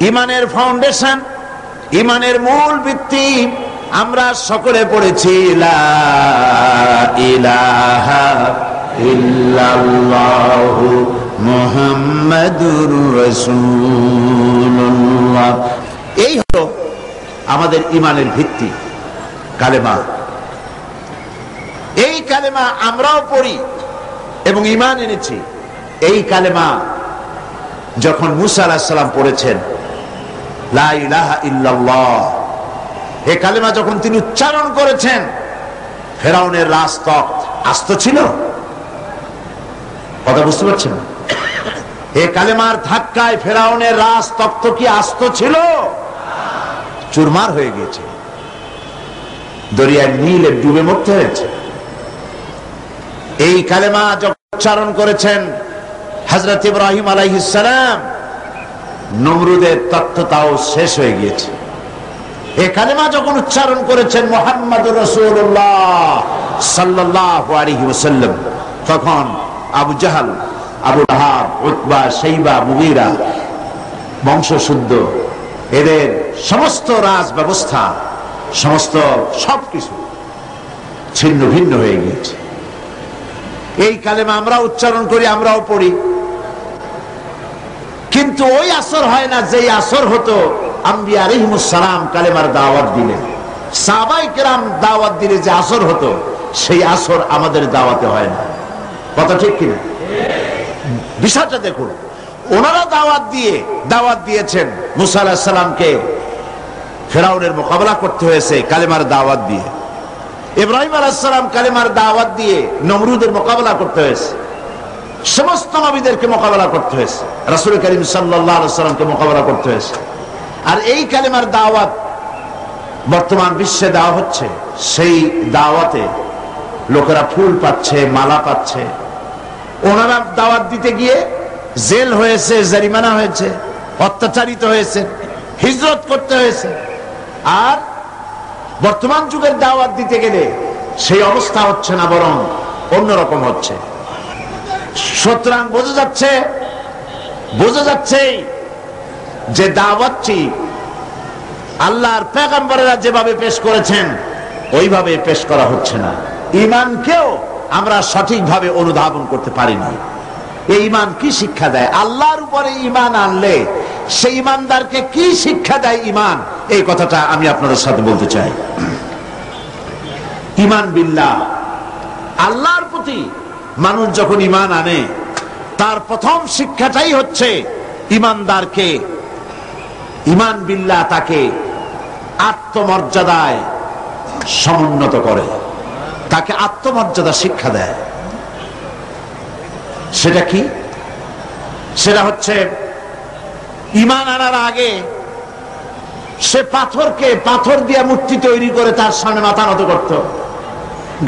ইমানের ফাউন্ডেশন, ইমানের মূল ভিত্তি আমরা সকলে পড়েছি, লা ইলাহা ইল্লাল্লাহু মুহাম্মাদুর রাসূলুল্লাহ। এই হলো আমাদের ইমানের ভিত্তি, কালেমা। এই কালেমা আমরাও পড়ি এবং ইমান এনেছি। এই কালেমা যখন মুসা আলাইহিস সালাম পড়েছেন, লা ইলাহা ইল্লাল্লাহ, এই কালেমা যখন তিনি উচ্চারণ করেছেন, ফেরাউনের রাজতক্ত আস্ত ছিল? কথা বুঝতে পারছেন? এই কালেমার ধাক্কায় ফেরাউনের রাজতক্ত কি আস্ত ছিল? চুরমার হয়ে গেছে, দরিয়ায় নীলে ডুবে মরতে হয়েছে। এই কালেমা যখন উচ্চারণ করেছেন হযরত ইব্রাহিম আলাইহিস সালাম, নমরুদের তত্ত্বটাও শেষ হয়ে গিয়েছে। এই কালেমা যখন উচ্চারণ করেছেন মুহাম্মদুর রাসূলুল্লাহ সাল্লাল্লাহু আলাইহি ওয়াসাল্লাম, তখন আবু জাহাল, আবু লাহাব, উতবা, শাইবা, মুগীরা বংশশুদ্ধ, এদের সমস্ত রাজ ব্যবস্থা, সমস্ত সবকিছু ছিন্ন ভিন্ন হয়ে গিয়েছে। এই কালেমা আমরা উচ্চারণ করি, আমরাও পড়ি, কিন্তু ওই আসর হয় না যেই আসর হতো আম্বিয়া আলাইহিমুস সালাম কালেমার দাওয়াত দিলে, সাহাবায়ে কেরাম দাওয়াত দিলে যে আসর হতো, সেই আসর আমাদের দাওয়াতে হয় না। কথা ঠিক কিনা? বিষয়টা দেখুন, ওনারা দাওয়াত দিয়েছেন মুসা আলাইহিস সালামকে, ফেরাউনের মোকাবেলা করতে হয়েছে কালেমার দাওয়াত দিয়ে। ইব্রাহিম আলাইহিস সালাম কালেমার দাওয়াত দিয়ে নমরুদের মোকাবেলা করতে হয়েছে। সমস্ত নবীদেরকে মোকাবেলা করতে হয়েছে, রাসূল করিম সাল্লাল্লাহু আলাইহি ওয়াসাল্লামকে মোকাবেলা করতে হয়েছে। আর এই কালেমার দাওয়াত বর্তমান বিশ্বে দেওয়া হচ্ছে। সেই দাওয়াতে লোকেরা ফুল পাচ্ছে, মালা পাচ্ছে। ওনারা দাওয়াত দিতে গিয়ে জেল হয়েছে, জরিমানা হয়েছে, অত্যাচারিত হয়েছে, হিজরত করতে হয়েছে। আর বর্তমান যুগের দাওয়াত দিতে গেলে সেই অবস্থা হচ্ছে না, বরং অন্যরকম হচ্ছে। সুতরাং বোঝা যাচ্ছে যে দাওয়াতটি আল্লাহর পয়গম্বরেরা যেভাবে পেশ করেছেন ওইভাবে পেশ করা হচ্ছে না। ঈমানকেও আমরা সঠিকভাবে অনুধাবন করতে পারিনি। এই ঈমান কি শিক্ষা দেয়? আল্লাহর উপরে ঈমান আনলে সেই ঈমানদারকে কি শিক্ষা দেয় ঈমান, এই কথাটা আমি আপনাদের সাথে বলতে চাই। ঈমান বিল্লাহ, আল্লাহর প্রতি মানুষ যখন ঈমান আনে, তার প্রথম শিক্ষাটাই হচ্ছে ঈমানদারকে, ঈমান বিল্লাহ তাকে আত্মমর্যাদায় সমুন্নত করে, তাকে আত্মমর্যাদা শিক্ষা দেয়। সেটা কি? সেটা হচ্ছে ঈমান আনার আগে সে পাথর দিয়ে মূর্তি তৈরি করে তার সামনে মাথা নত করত,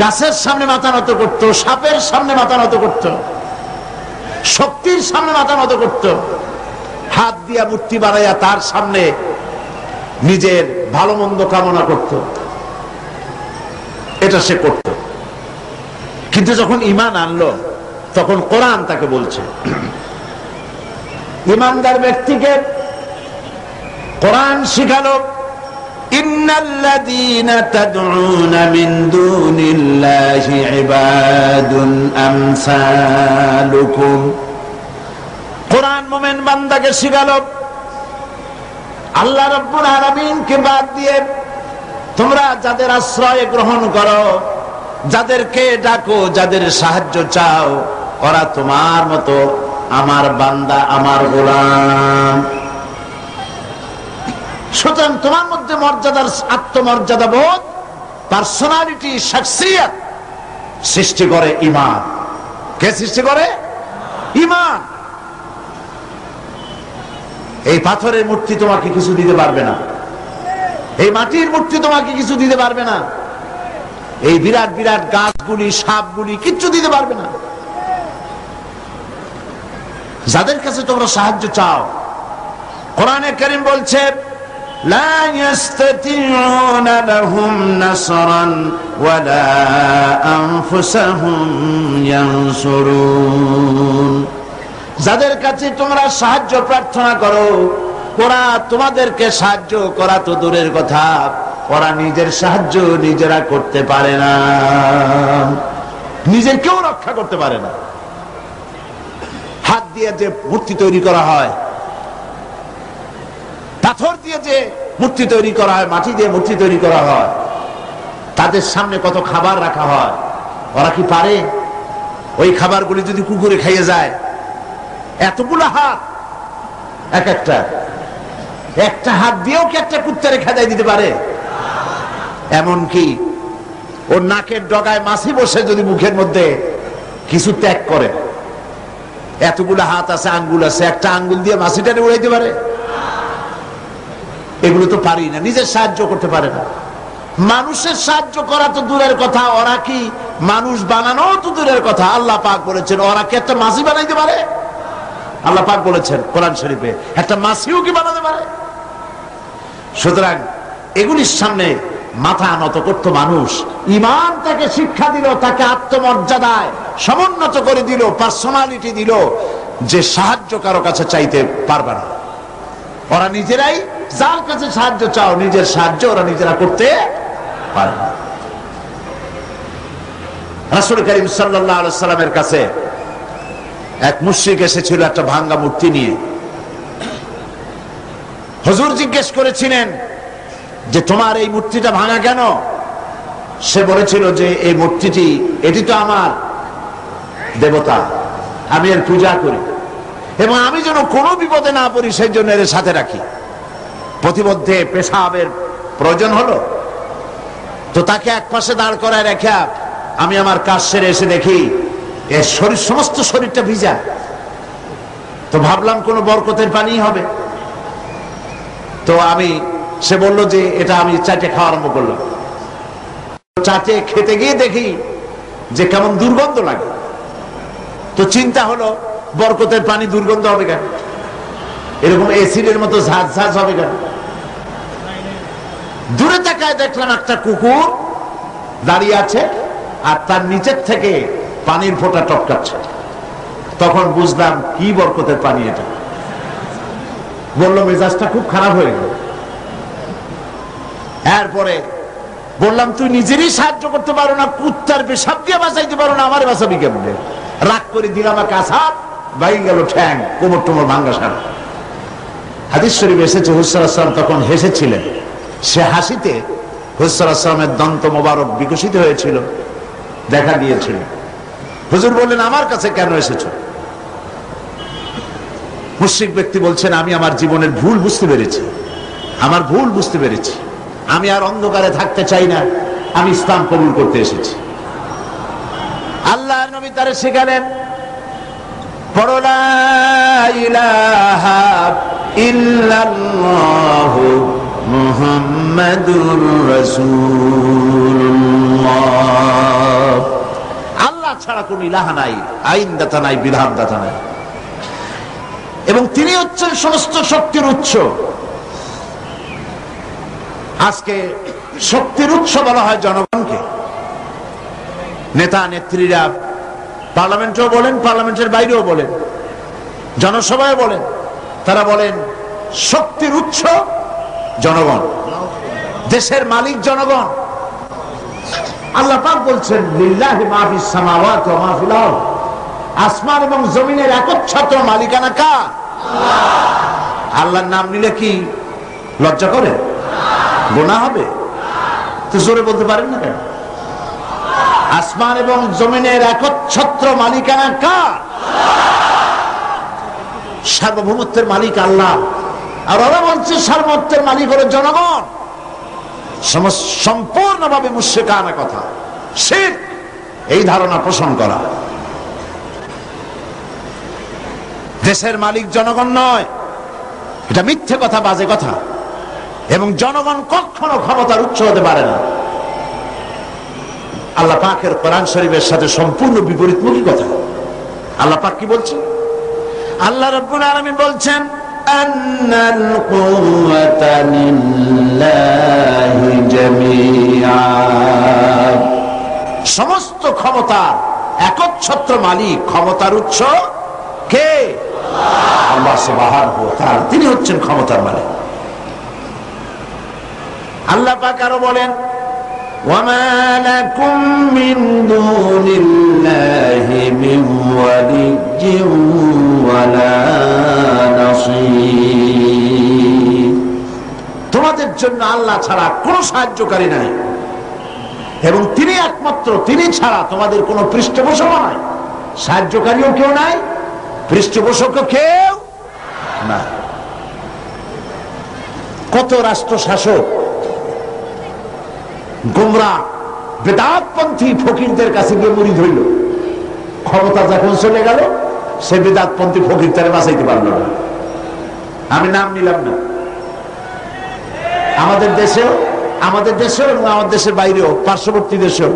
গাছের সামনে মাথা নত করত, সাপের সামনে মাথা নত করত, শক্তির সামনে মাথা নত করত, হাত দিয়া মূর্তি বানাইয়া তার সামনে নিজের ভালো মন্দ কামনা করত। এটা সে করত। কিন্তু যখন ঈমান আনলো, তখন কোরআন তাকে বলছে, ঈমানদার ব্যক্তিকে কোরআন শিখালো, ইন্নাল্লাযীনা তাদউনা মিন দুনিল্লাহি ইবাদুন আমসালুকুম। কোরআন মুমিন বান্দাকে শিখালো, আল্লাহ রাব্বুল আলামিনকে বাদ দিয়ে তোমরা যাদের আশ্রয় গ্রহণ করো, যাদেরকে ডাকো, যাদের সাহায্য চাও, ওরা তোমার মতো আমার বান্দা, আমার গোলাম। সুতরাং তোমার মধ্যে মর্যাদার আত্মমর্যাদা বোধ, পার্সোনালিটি, শাখসিয়ত সৃষ্টি করে ঈমান। কে সৃষ্টি করে? ঈমান। এই পাথরের মূর্তি তোমাকে কিছু দিতে পারবে না, এই মাটির মূর্তি তোমাকে কিছু দিতে পারবে না, এই বিরাট বিরাট গাছগুলি, সাপগুলি কিচ্ছু দিতে পারবে না। যাদের কাছে তোমরা সাহায্য চাও, কোরআনে কারীম বলছে, লা ইস্তাতিউনা লাহুম নাসরান ওয়ালা আনফুসাহুম ইয়ানসুরুন। যাদের কাছে তোমরা সাহায্য প্রার্থনা করো, ওরা তোমাদেরকে সাহায্য করা তো দূরের কথা, ওরা নিজের সাহায্য নিজেরা করতে পারে না, নিজের কেউ রক্ষা করতে পারে না। হাত দিয়ে যে মূর্তি তৈরি করা হয়, পাথর দিয়ে যে মূর্তি তৈরি করা হয়, মাটি দিয়ে মূর্তি তৈরি করা হয়, তাদের সামনে কত খাবার রাখা হয়, ওরা কি পারে? ওই খাবারগুলি যদি কুকুরে খাইয়ে যায়, এতগুলো হাত, একটা হাত দিয়েও কি একটা কুত্তারে খেদাই দিতে পারে? এমনকি ওর নাকের ডগায় মাছি বসে যদি মুখের মধ্যে কিছু ত্যাগ করে, এতগুলো হাত আছে, আঙ্গুল আছে, একটা আঙ্গুল দিয়ে মাছিটারে উড়াইতে পারে? এগুলো তো পারি না, নিজের সাহায্য করতে পারে না। মানুষের সাহায্য করা তো দূরের কথা, ওরা কি মানুষ বানানো তো দূরের কথা। আল্লাহ পাক বলেছেন ওরা কি একটা মাছি বানাইতে পারে? আল্লাহ পাক বলেছেন কোরআন শরীফে, একটা মাছিও কি বানাতে পারে? সুতরাং এগুলির সামনে মাথা নত করত মানুষ। ঈমান তাকে শিক্ষা দিল, তাকে আত্মমর্যাদায় সমুন্নত করে দিল, পার্সোনালিটি দিল, যে সাহায্য কারো কাছে চাইতে পারবে না। ওরা নিজেরাই, যার কাছে সাহায্য চাও, নিজের সাহায্য ওরা নিজেরা করতে পারে না। রাসূল করিম সাল্লাল্লাহু আলাইহি সাল্লামের কাছে এক মুশরিক এসেছিল একটা ভাঙ্গা মূর্তি নিয়ে। হুজুর জিজ্ঞেস করেছিলেন যে তোমার এই মূর্তিটা ভাঙা কেন? সে বলেছিল যে এই মূর্তিটি, এটি তো আমার দেবতা, আমি এর পূজা করি এবং আমি যেন কোনো বিপদে না পড়ি সেই জন্য এর সাথে রাখি। প্রতিমধ্যে পেশাবের প্রয়োজন হলো তো তাকে এক পাশে দাঁড় করায় রেখে আমি আমার কাজ সেরে এসে দেখি এর শরীর, সমস্ত শরীরটা ভিজা। তো ভাবলাম কোনো বরকতের পানি হবে। তো সে বলল যে এটা আমি চাটে খাওয়া আরম্ভ করলাম। চাটে খেতে গিয়ে দেখি যে কেমন দুর্গন্ধ লাগে। তো চিন্তা হলো বরকতের পানি দুর্গন্ধ হবে কেন? এরকম এসিডের মতো ঝাঁঝ ঝাঁঝ হবে কেন? দূরে তাকায় দেখলাম একটা কুকুর দাঁড়িয়ে আছে আর তার নিচের থেকে পানির ফোঁটা টপকাচ্ছে। তখন বুঝলাম কি বরকতের পানি এটা। বললো মেজাজটা খুব খারাপ হয়ে গেল। এরপরে বললাম তুই নিজেরই সাহায্য করতে পারো না, কুত্তার পেশাব দিয়ে বাঁচাইতে পারো না, আমার বাঁচাবি কেমনে? রাগ করে দিলাম আমাকে আসাদ বাইরে গেল, ঠ্যাং কোমর টোমর ভাঙ্গা সারা। হাদিস শরীফ এসেছে হুজুর সাল্লাল্লাহু আলাইহি ওয়াসাল্লাম তখন হেসেছিলেন। সে হাসিতে হুজুর সাল্লাল্লাহু আলাইহি ওয়াসাল্লামের দন্ত মোবারক বিকশিত হয়েছিল, দেখা দিয়েছিল। হুজুর বললেন আমার কাছে কেন এসেছো? মুশরিক ব্যক্তি বলছেন আমি আমার জীবনের ভুল বুঝতে পেরেছি, আমার ভুল বুঝতে পেরেছি, আমি আর অন্ধকারে থাকতে চাই না, আমি ইসলাম কবুল করতে এসেছি। আল্লাহর নবী তারে শেখালেন পড়ো লা ইলাহা ইল্লাল্লাহু মুহাম্মাদুর রাসূলুল্লাহ। আল্লাহ ছাড়া কোনো ইলাহা নাই, আইনদাতা নাই, বিধানদাতা নাই, এবং তিনি হচ্ছেন সমস্ত শক্তির উৎস। আজকে শক্তির উৎস বলা হয় জনগণকে। নেতা নেত্রীরা পার্লামেন্টেও বলেন, পার্লামেন্টের বাইরেও বলেন, জনসভায় বলেন, তারা বলেন শক্তির উৎস জনগণ, দেশের মালিক জনগণ। আল্লাহ পাক বলছেন লিল্লাহি মা ফিস সামাওয়াতি ওয়া মা ফিল আরদ, আসমান এবং জমিনের একচ্ছত্র মালিকানা কার? আল্লাহ। আল্লাহর নাম নিলে কি লজ্জা করে? গুনাহ হবে? তো জোরে বলতে পারেন না কেন? আসমান এবং জমিনের একচ্ছত্র মালিকানা কার? সার্বভৌমত্বের মালিক আল্লাহ। আর ওরা বলছে সার্বভৌমত্বের মালিক হলো জনগণ। সম্পূর্ণভাবে মুশরিকানা কথা, শিরক, এই ধারণা পোষণ করা। দেশের মালিক জনগণ নয়, এটা মিথ্যে কথা, বাজে কথা। এবং জনগণ কখনো ক্ষমতার উৎস হতে পারে না। আল্লাহ পাকের কোরআন শরীফের সাথে সম্পূর্ণ বিপরীতমুখী কথা। আল্লাহ পাক কি বলছেন? আল্লাহ রাব্বুল আলামিন বলছেন আন্নাল কুওয়াতা লিল্লাহি জামিআ, সমস্ত ক্ষমতা একচ্ছত্র মালিক, ক্ষমতার উৎস কে? আল্লাহ সুবহানাহু ওয়া তাআলা, তিনি হচ্ছেন ক্ষমতার মালিক। আল্লাহ পাক আরো বলেন, ওয়ামা লাকুম মিন দুনিল্লাহি মিন ওয়ালিয়্যিন ওয়ালা নাসীর। তোমাদের জন্য আল্লাহ ছাড়া কোনো সাহায্যকারী নাই, এবং তিনি একমাত্র, তিনি ছাড়া তোমাদের কোনো পৃষ্ঠপোষক নাই, সাহায্যকারীও কেউ নাই, পৃষ্ঠপোষকও কেউ না। কত রাষ্ট্র শাসক গোমরা বেদাতপন্থী ফকিরদের কাছে গিয়ে মুরিদ হইল, ক্ষমতা যখন চলে গেল সে বেদাতপন্থী ফকির তারে বাঁচাইতে পারলো না। আমি নাম নিলাম না। আমাদের দেশেও এবং আমাদের দেশের বাইরেও, পার্শ্ববর্তী দেশেও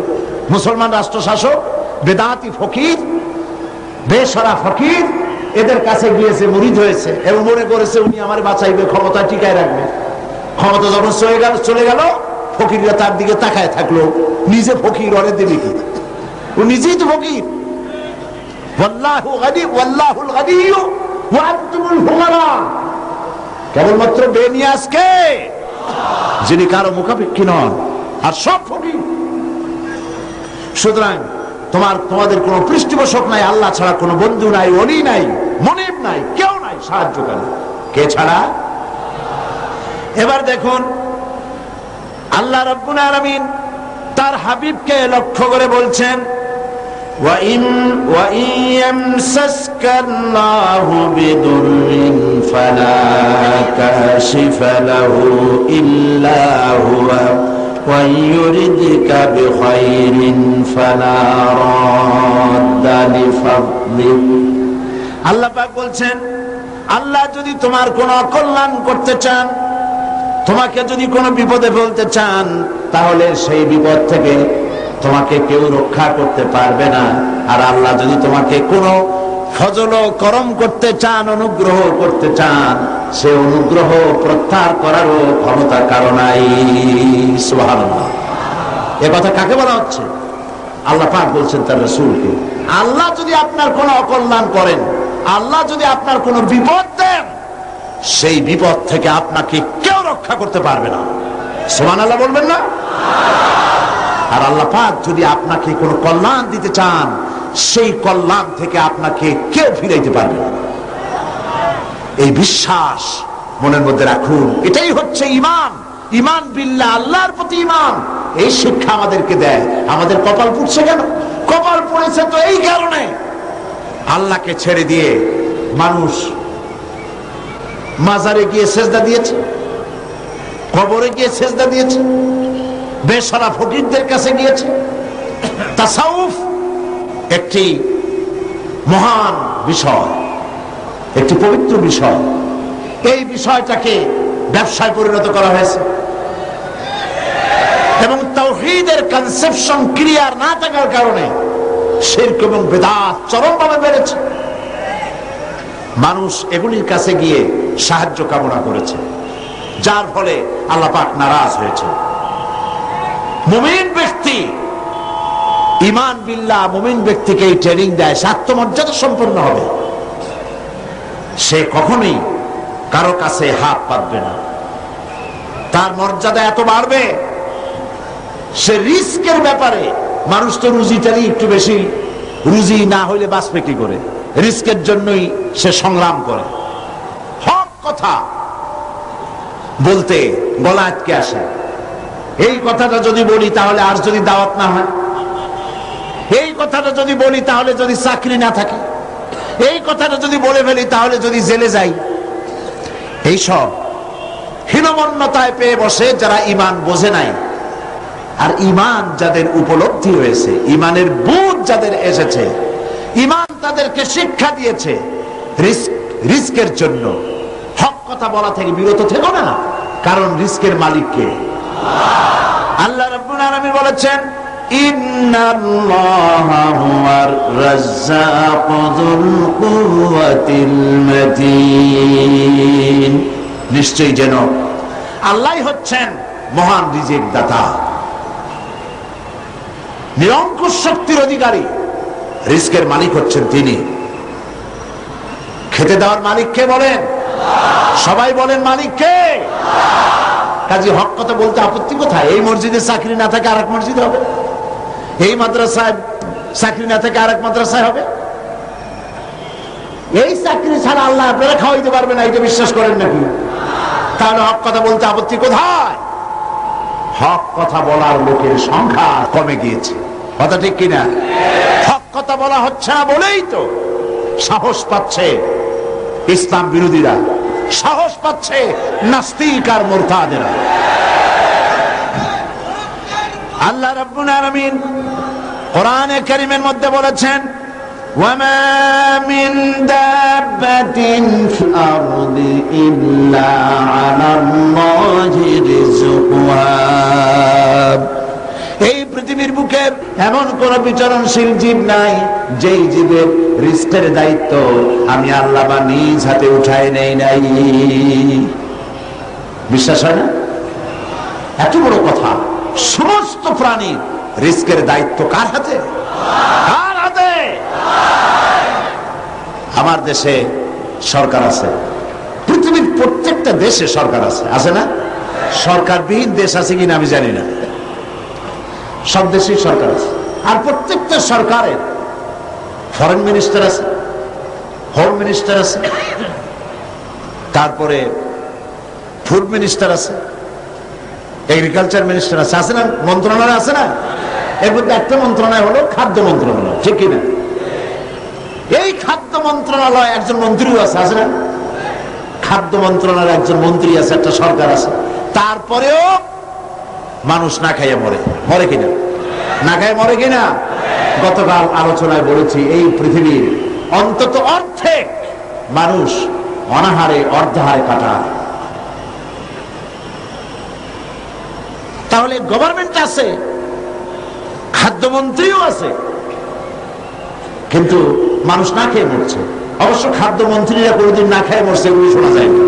মুসলমান রাষ্ট্র শাসক বেদাতি ফকির, বেসরা ফকির এদের কাছে গিয়েছে, মুরিদ হয়েছে এবং মনে করেছে উনি আমার বাঁচাইবে, ক্ষমতা টিকায় রাখবে। ক্ষমতা যখন চলে গেল ফকিররা তার দিকে তাকায় থাকলো, নিজে ফকির, ওরে দেবে কি? ও নিজেই তো ফকির। ওয়াল্লাহু গানি ওয়াল্লাহুল গানিয়্যু ওয়া আনতুমুল ফুকারা। কেবলমাত্র বেনিয়াজকে, যিনি কারো মুখাপেক্ষী নন, আর সব ফকির। সুতরাং তোমাদের কোনো পৃষ্ঠপোষক নাই, আল্লাহ ছাড়া কোনো বন্ধু নাই, ওলি নাই, মনিব নাই, কেউ নাই সাহায্যকারী। কে ছাড়া? এবার দেখুন আল্লাহ রাব্বুল আলামিন তার হাবিবকে লক্ষ্য করে বলছেন, ওয়া ইন ইয়ামসাসকাল্লাহু বিদুররিন ফালা কাশিফা লাহু ইল্লা হুয়া ওয়া ইউরিদকা বিখাইরিন ফালা রাদ্দা লিফাদলিহি। আল্লাহ পাক বলছেন, আল্লাহ যদি তোমার কোনো অকল্যাণ করতে চান, তোমাকে যদি কোনো বিপদে ফেলতে চান, তাহলে সেই বিপদ থেকে তোমাকে কেউ রক্ষা করতে পারবে না। আর আল্লাহ যদি তোমাকে কোনো ফজল করম করতে চান, অনুগ্রহ করতে চান, সে অনুগ্রহ প্রত্যাহার করারও ক্ষমতা কারো নাই। সুবহানাল্লাহ। এ কথা কাকে বলা হচ্ছে? আল্লাহ পাক বলছেন তার রাসূলকে, আল্লাহ যদি আপনার কোনো অকল্যাণ করেন, আল্লাহ যদি আপনার কোনো বিপদ দেন, সেই বিপদ থেকে আপনাকে কেউ রক্ষা করতে পারবে না। সুবহানাল্লাহ বলবেন না? আর আল্লাহ পাক যদি আপনাকে কোনো কল্যাণ দিতে চান, সেই কল্যাণ থেকে আপনাকে কেউ ফিরাইতে পারবে না। এই বিশ্বাস মনের মধ্যে রাখুন। এটাই হচ্ছে ঈমান। ঈমান বিল্লাহ, আল্লাহর প্রতি ঈমান। এই শিক্ষা আমাদেরকে দেয়। আমাদের কপাল পুড়ছে কেন? কপাল পড়েছে তো এই কারণে, আল্লাহকে ছেড়ে দিয়ে মানুষ মাজারে গিয়ে সেজদা দিয়েছে, কবরে গিয়ে সেজদা দিয়েছে, বেসরা ফকিরদের কাছে গিয়েছে। তাসাউফ একটি মহান বিষয়, একটি পবিত্র বিষয়। এই বিষয়টাকে ব্যবসায় পরিণত করা হয়েছে, এবং তাওহীদের কনসেপশন ক্লিয়ার না থাকার কারণে শিরক এবং বিদআত চরমভাবে বেড়েছে। মানুষ এগুলির কাছে গিয়ে সাহায্য কামনা করেছে, যার ফলে আল্লাহ পাক নারাজ হয়েছে। মুমিন ব্যক্তি, ঈমান বিল্লাহ মুমিন ব্যক্তিকে এই ট্রেনিং দেয়, সে আত্মমর্যাদা সম্পন্ন হবে। সে কখনোই কারো কাছে হাত পাতবে না, তার মর্যাদা এত বাড়বে। সে রিস্কের ব্যাপারে, মানুষ তো রুজিটারই একটু বেশি, রুজি না হইলে বাঁচবে কি করে, রিস্কের জন্যই সে সংগ্রাম করে। হক কথা বলতে গলা আটকে আসে। এই কথাটা যদি বলি তাহলে আর যদি দাওয়াত না হয়, এই কথাটা যদি বলি তাহলে যদি চাকরি না থাকে, এই কথাটা যদি বলে ফেলি তাহলে যদি জেলে যাই, এইসব হীনমন্যতায় পেয়ে বসে যারা ঈমান বোঝে নাই। আর ঈমান যাদের উপলব্ধি হয়েছে, ঈমানের বুঝ যাদের এসেছে, ঈমান তাদেরকে শিক্ষা দিয়েছে, রিস্কের জন্য হক কথা বলা থেকে বিরত থেকো না, কারণ রিস্কের মালিক কে? আল্লাহ রাব্বুল আলামিন বলেছেন, ইন্নাল্লাহা হুয়ার রাজ্জাকু যুল কুওয়াতিল মাতিন। নিশ্চয়ই যেন আল্লাহই হচ্ছেন মহান রিজিক দাতা, নিরঙ্কুশ শক্তির অধিকারী। রিস্কের মালিক হচ্ছেন তিনি। খেতে দেওয়ার মালিক কে বলেন? সবাই বলেন মালিক কে? কাজী হক কথা বলতে আপত্তি কোথায়? এই মসজিদে চাকরি না থাকে আরেক মসজিদ হবে, এই মাদ্রাসায় চাকরি না থাকে আরেক মাদ্রাসায় হবে। এই চাকরি ছাড়া আল্লাহ আপনারা খাওয়াইতে পারবে না, এটা বিশ্বাস করেন নাকি? তাহলে হক কথা বলতে আপত্তি কোথায়? হক কথা বলার লোকের সংখ্যা কমে গিয়েছে, কথা ঠিক কিনা? হক কথা বলা হচ্ছে না বলেই তো সাহস পাচ্ছে ইসলাম বিরোধীরা, সাহস পাচ্ছে নাস্তিক আর মুরতাদেরা। আল্লাহ রাব্বুল আলামিন কোরআনে কারীমের মধ্যে বলেছেন, ওয়ামা মিন দাব্বাতিন ফিল আরদি ইল্লা আলাল্লাহি রিজকুহা। এই পৃথিবীর বুকে এমন কোন বিচরণশীল জীব নাই যেই জীবের রিস্কের দায়িত্ব আমি আল্লাহ বা নিজ হাতে উঠাই নেই নাই। বিশ্বাস হয় না? এত বড় কথা। সমস্ত প্রাণীর রিস্কের দায়িত্ব কার হাতে? কার হাতে? আমার দেশে সরকার আছে, পৃথিবীর প্রত্যেকটা দেশে সরকার আছে, আছে না? সরকারবিহীন দেশ আছে কিনা আমি জানি না, সব দেশেই সরকার আছে। আর প্রত্যেকটা সরকারের ফরেন মিনিস্টার আছে, হোম মিনিস্টার আছে, তারপরে ফুড মিনিস্টার আছে, এগ্রিকালচার মিনিস্টার আছে, আছে না? মন্ত্রণালয় আছে না? এর মধ্যে একটা মন্ত্রণালয় হলো খাদ্য মন্ত্রণালয়, ঠিক কিনা? এই খাদ্য মন্ত্রণালয় একজন মন্ত্রীও আছে, আছে না? খাদ্য মন্ত্রণালয়ের একজন মন্ত্রী আছে, একটা সরকার আছে। তারপরেও মানুষ না খাইয়ে মরে, মরে কিনা? না খাইয়ে মরে কিনা? গতকাল আলোচনায় বলেছি এই পৃথিবীর অন্তত অর্ধেক মানুষ অনাহারে অর্ধাহারে কাটায়। তাহলে গভর্নমেন্ট আছে, খাদ্যমন্ত্রীও আছে, কিন্তু মানুষ না খেয়ে মরছে। অবশ্য খাদ্যমন্ত্রীরা কোনোদিন না খেয়ে মরছে এগুলি শোনা যায় না।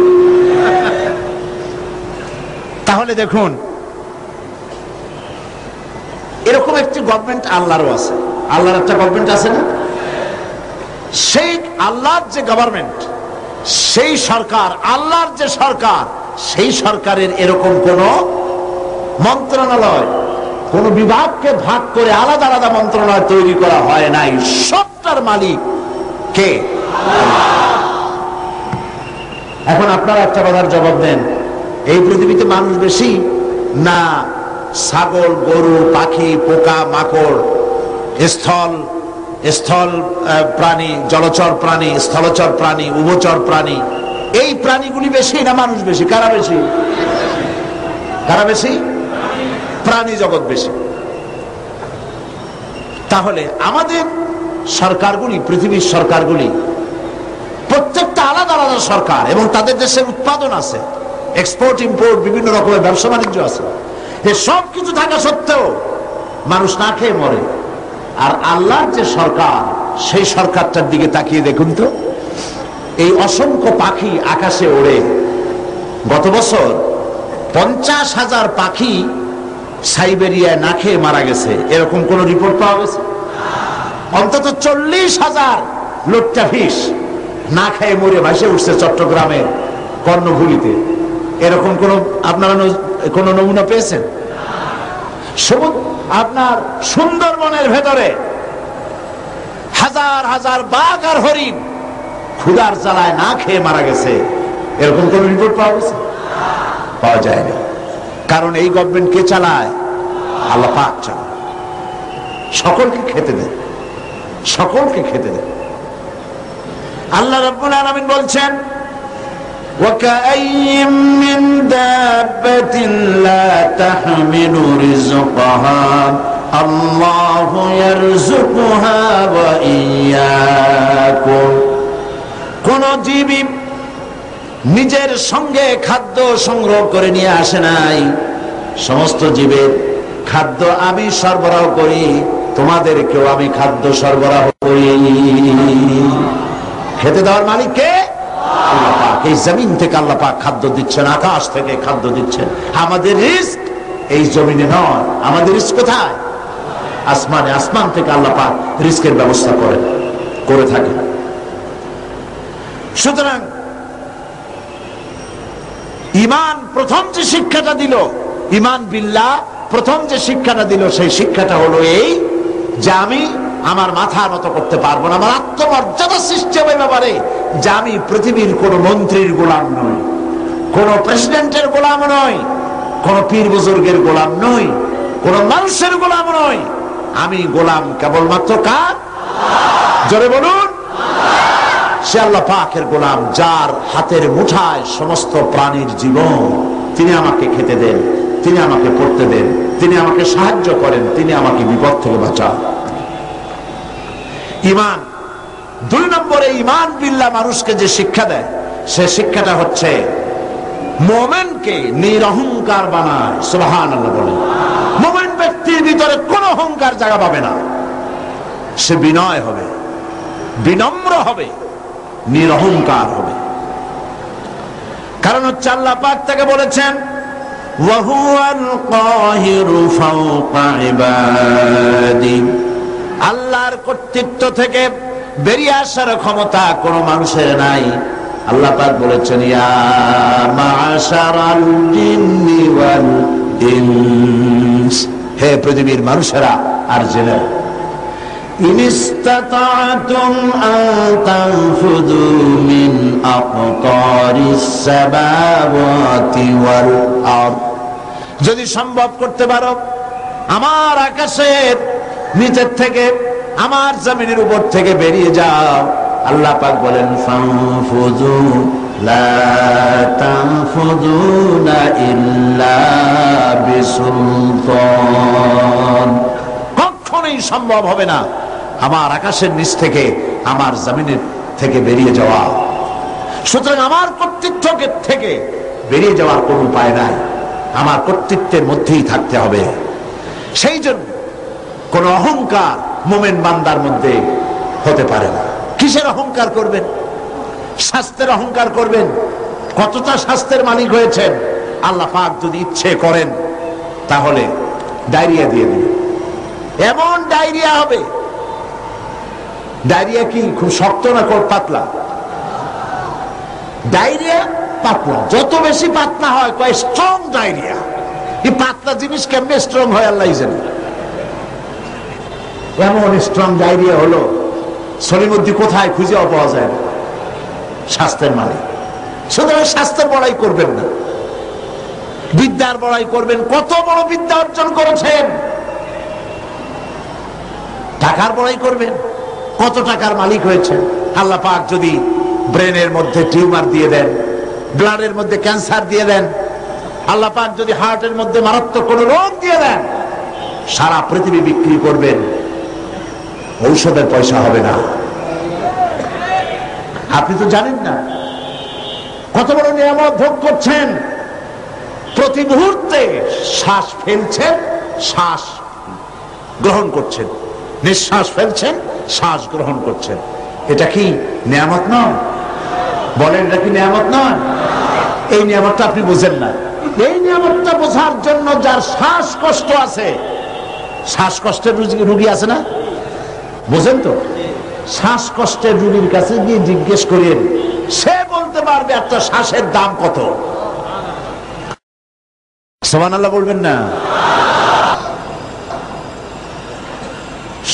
তাহলে দেখুন, এরকম একটি গভর্নমেন্ট আল্লাহরও আছে। আল্লাহর একটা গভর্নমেন্ট আছে না? সেই আল্লাহর যে গভর্নমেন্ট, সেই সরকার, আল্লাহর যে সরকার, সেই সরকারের এরকম কোন মন্ত্রণালয়, কোন বিভাগকে ভাগ করে আলাদা আলাদা মন্ত্রণালয় তৈরি করা হয় নাই। সবটার মালিক কে? এখন আপনারা একটা কথার জবাব দেন, এই পৃথিবীতে মানুষ বেশি না ছাগল, গরু, পাখি, পোকা, মাকড়, স্থল প্রাণী, জলচর প্রাণী, স্থলচর প্রাণী, উভচর প্রাণী, এই প্রাণীগুলি বেশি না মানুষ বেশি? কারা বেশি? কারা বেশি? প্রাণী জগৎ বেশি। তাহলে আমাদের সরকারগুলি, পৃথিবীর সরকারগুলি প্রত্যেকটা আলাদা আলাদা সরকার, এবং তাদের দেশের উৎপাদন আছে, এক্সপোর্ট ইম্পোর্ট, বিভিন্ন রকমের ব্যবসা বাণিজ্য আছে। এই সব কিছু থাকা সত্ত্বেও মানুষ না খেয়ে মরে। আর আল্লাহর যে সরকার, সেই সরকারটার দিকে তাকিয়ে দেখুন তো, এই অসংখ্য পাখি আকাশে ওড়ে। গত বছর 50,000 পাখি সাইবেরিয়ায় না খেয়ে মারা গেছে, এরকম কোন রিপোর্ট পাওয়া গেছে? অন্তত 40,000 লোট্টা ফিশ না খেয়ে মরে ভাসে উঠছে চট্টগ্রামের কর্ণফুলীতে। এরকম কোন আপনারা কোন নমুনা পেয়েছেন? আপনার সুন্দরবনের ভেতরে হাজার হাজার বাঘ আর হরিণ ক্ষুধার জ্বালায় না খেয়ে মারা গেছে, এরকম কোন রিপোর্ট পাওয়া গেছে? পাওয়া যায় না। কারণ এই গভর্নমেন্ট কে চালায়? আল্লাহ পাক চালায়। সকলকে খেতে দেন, সকলকে খেতে দেন। আল্লাহ রাব্বুল আলামিন বলছেন, وَكَأَيِّن مِّن دَابَّةٍ لَّا تَحْمِلُ رِزْقَهَا اللَّهُ يَرْزُقُهَا وَإِيَّاكُمْ। কোন জীবই নিজের সঙ্গে খাদ্য সংগ্রহ করে নিয়ে আসে নাই। সমস্ত জীবের খাদ্য আমি সরবরাহ করি, তোমাদেরকেও আমি খাদ্য সরবরাহ করি। খেতে দেওয়ার মালিক কে? আল্লাহ পাক। এই জমিন থেকে আল্লাহ পাক খাদ্য দিচ্ছেন, আকাশ থেকে খাদ্য দিচ্ছেন। আমাদের রিস্ক এই জমিনে নয়, আমাদের রিস্ক কোথায়? আসমানে। আসমান থেকে আল্লাহ পাক রিস্কের ব্যবস্থা করে থাকেন। সুতরাং ঈমান প্রথম যে শিক্ষাটা দিল, ঈমান বিল্লাহ প্রথম যে শিক্ষাটা দিল, সেই শিক্ষাটা হলো এই যে আমি আমার মাথা নত করতে পারবো না, আমার আত্মমর্যাদা সৃষ্টি হবে ব্যাপারে যে আমি পৃথিবীর কোন মন্ত্রীর গোলাম নই, কোন প্রেসিডেন্টের গোলাম নই, কোন পীর বুজুর্গের গোলাম নই, কোন মানুষের গোলাম নই, আমি গোলাম কেবলমাত্র কার? জোরে বলুন, সে আল্লাহ পাকের গোলাম, যার হাতের মুঠায় সমস্ত প্রাণীর জীবন। তিনি আমাকে খেতে দেন, তিনি আমাকে পড়তে দেন, তিনি আমাকে সাহায্য করেন, তিনি আমাকে বিপদ থেকে বাঁচান। ঈমান। 2 নম্বরে ঈমান বিল্লাহ মানুষকে যে শিক্ষা দেয়, সে শিক্ষাটা হচ্ছে মুমিনকে নিরহংকার বানায়। সুবহানাল্লাহ বলেন। মুমিন ব্যক্তির ভিতরে কোনো অহংকার জায়গা পাবে না, সে বিনয় হবে, বিনম্র হবে, নিরহংকার হবে। কারণ হচ্ছে আল্লাহ পাক তাকে বলেছেন ওয়া হুয়াল কাহিরু ফাওকা ইবাদি, আল্লাহর কর্তৃত্ব থেকে বেরিয়ে আসার ক্ষমতা কোন মানুষের নাই। আল্লাহ পাক বলেছেন ইয়া মা'শারাল জিন্নি ওয়াল ইনস, হে পৃথিবীর মানুষেরা আর জিনেরা, ইন ইসতাতা'তুম আন তানফুযু মিন আকতারিস সামাওয়াতি ওয়াল আরদ, যদি সম্ভব করতে পারো আমার আকাশের নিচের থেকে, আমার জমিনের উপর থেকে বেরিয়ে যাও। আল্লাহ পাক বলেন ফানফুযু লা তানফুযুনা ইল্লা বিসুলতান, কখনোই সম্ভব হবে না আমার আকাশের নিচ থেকে, আমার জমিনের থেকে বেরিয়ে যাওয়া। সুতরাং আমার কর্তৃত্ব থেকে বেরিয়ে যাওয়ার কোনো উপায় নাই, আমার কর্তৃত্বের মধ্যেই থাকতে হবে। সেই জন্য কোন অহংকার মুমিন বান্দার মধ্যে হতে পারে না। কিসের অহংকার করবেন? স্বাস্থ্যের অহংকার করবেন। কতটা স্বাস্থ্যের মালিক হয়েছেন, আল্লাহ পাক যদি ইচ্ছে করেন তাহলে ডায়রিয়া দিয়ে দিবেন, এমন ডায়রিয়া হবে। ডায়রিয়া কি খুব শক্ত না পাতলা? ডায়রিয়া পাতলা, যত বেশি পাতলা হয় কয় স্ট্রং ডায়রিয়া। এই পাতলা জিনিস কেমনে স্ট্রং হয় আল্লাহ জানে। এমন স্ট্রং ডায়রিয়া হলো সলিমুদ্দি কোথায় খুঁজে পাওয়া যায় না, স্বাস্থ্যের মালিক। সুতরাং স্বাস্থ্যের বড়াই করবেন না, বিদ্যার বড়াই করবেন। কত বড় বিদ্যা অর্জন করেছেন, টাকার বড়াই করবেন, কত টাকার মালিক হয়েছেন। আল্লাহ পাক যদি ব্রেনের মধ্যে টিউমার দিয়ে দেন, ব্লাডের মধ্যে ক্যান্সার দিয়ে দেন, আল্লাহ পাক যদি হার্টের মধ্যে মারাত্মক কোন রোগ দিয়ে দেন, সারা পৃথিবী বিক্রি করবেন, ঔষধের পয়সা হবে না। আপনি তো জানেন না কত বড় নিয়ামত ভোগ করছেন। প্রতি মুহূর্তে শ্বাস ফেলছেন, শ্বাস গ্রহণ করছেন, নিঃশ্বাস ফেলছেন, শ্বাস গ্রহণ করছেন। এটা কি নিয়ামত নয়? বলেন, এটা কি নিয়ামত নয়? এই নিয়ামতটা আপনি বুঝেন না। এই নিয়ামতটা বোঝার জন্য যার শ্বাসকষ্ট আছে, শ্বাসকষ্টের রোগী আছে না, বুঝেন তো? শ্বাসকষ্টের রোগীর কাছে গিয়ে জিজ্ঞেস করেন, সে বলতে পারবে একটা শ্বাসের দাম কত। সুবহানাল্লাহ বলবেন না?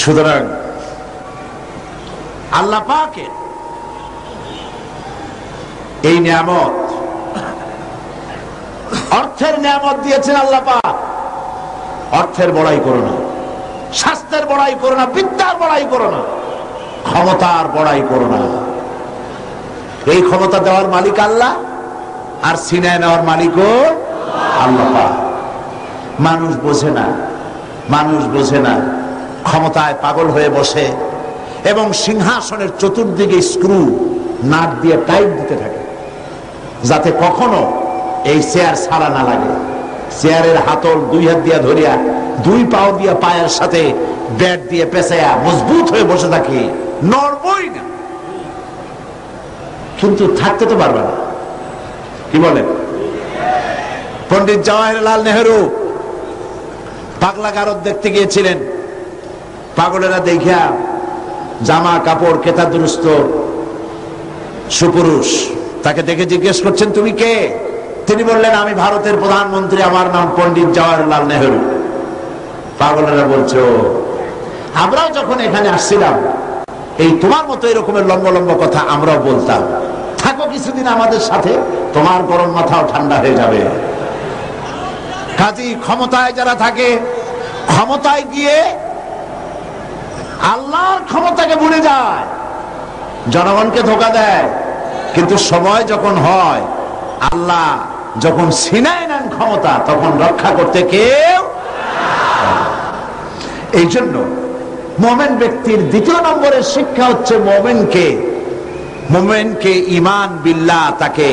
সুতরাং আল্লাহ পাকের এই নিয়ামত, অর্থের নিয়ামত দিয়েছেন আল্লাহ পাক। অর্থের বড়াই করো না, স্বাস্থ্যের বড়াই করো না, বিদ্যার বড়াই করো না, ক্ষমতার বড়াই করো না। এই ক্ষমতা দেওয়ার মালিক আল্লাহ, আর সিনায় নেওয়ার মালিকও আল্লাহ পাক। মানুষ বোঝে না, মানুষ বোঝে না, ক্ষমতায় পাগল হয়ে বসে এবং সিংহাসনের চতুর্দিকে স্ক্রু নাট দিয়ে টাইট দিতে থাকে, যাতে কখনো এই চেয়ার ছাড়া না লাগে। চেয়ারের হাতল 2 হাত দিয়া ধরিয়া 2 পাও দিয়া পায়ের সাথে ব্যাট দিয়ে পেঁচাইয়া মজবুত হয়ে বসে থাকে, নড়বই না। কিন্তু থাকতে তো পারবে না। কি বলেন? পণ্ডিত জওয়াহরলাল নেহেরু পাগলা গারদ দেখতে গিয়েছিলেন। পাগলেরা দেখিয়া জামা কাপড় কেতা দুরুস্ত সুপুরুষ, তাকে দেখে জিজ্ঞেস করছেন তুমি কে? তিনি বললেন আমি ভারতের প্রধানমন্ত্রী, আমার নাম পণ্ডিত জওয়াহরলাল নেহরু। পাগলেরা বলছে ও, আমরাও যখন এখানে আসছিলাম এই তোমার মতো এরকমের লম্বা লম্বা কথা আমরাও বলতাম, থাকো কিছুদিন আমাদের সাথে, তোমার গরম মাথাও ঠান্ডা হয়ে যাবে। কাজী ক্ষমতায় যারা থাকে, ক্ষমতায় গিয়ে আল্লাহর ক্ষমতাকে ভুলে যায়, জনগণকে ধোঁকা দেয়, কিন্তু সময় যখন হয়, আল্লাহ যখন ছিনায় নেন ক্ষমতা, তখন রক্ষা করতে কেউ। এই জন্য মুমিন ব্যক্তির দ্বিতীয় নম্বরের শিক্ষা হচ্ছে মুমিনকে ঈমান বিল্লাহ, তাকে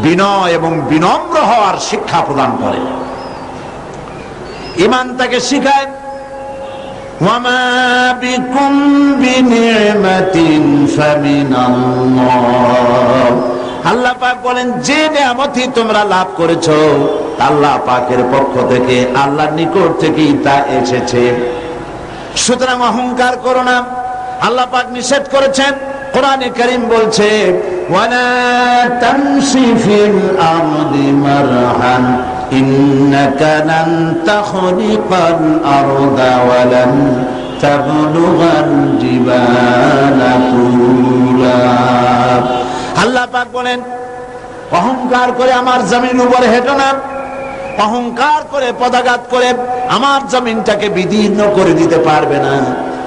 বিনয় এবং বিনম্র হওয়ার শিক্ষা প্রদান করে। ঈমান তাকে শিখায় ওয়ামা বিকুম বিনি'মাতিন ফামিনাল্লাহ। আল্লাহ পাক বলেন যে নিয়ামতই তোমরা লাভ করেছো আল্লাহ পাকের পক্ষ থেকে, আল্লাহর নিকট থেকেই তা এসেছে। সুতরাং অহংকার করো না, আল্লাহ পাক নিষেধ করেছেন। কোরআনে কারীম বলছে ওয়ালা তামশি ফিল আরদি মারহান ইন্নাকা লান তাখরিকাল আরদা ওয়া লান তাবলুগাল জিবালা তুলা। আল্লাহ পাক বলেন অহংকার করে আমার জমিন উপরে হেঁটো না, অহংকার করে পদাঘাত করে আমার জমিনটাকে বিদীর্ণ করে দিতে পারবে না,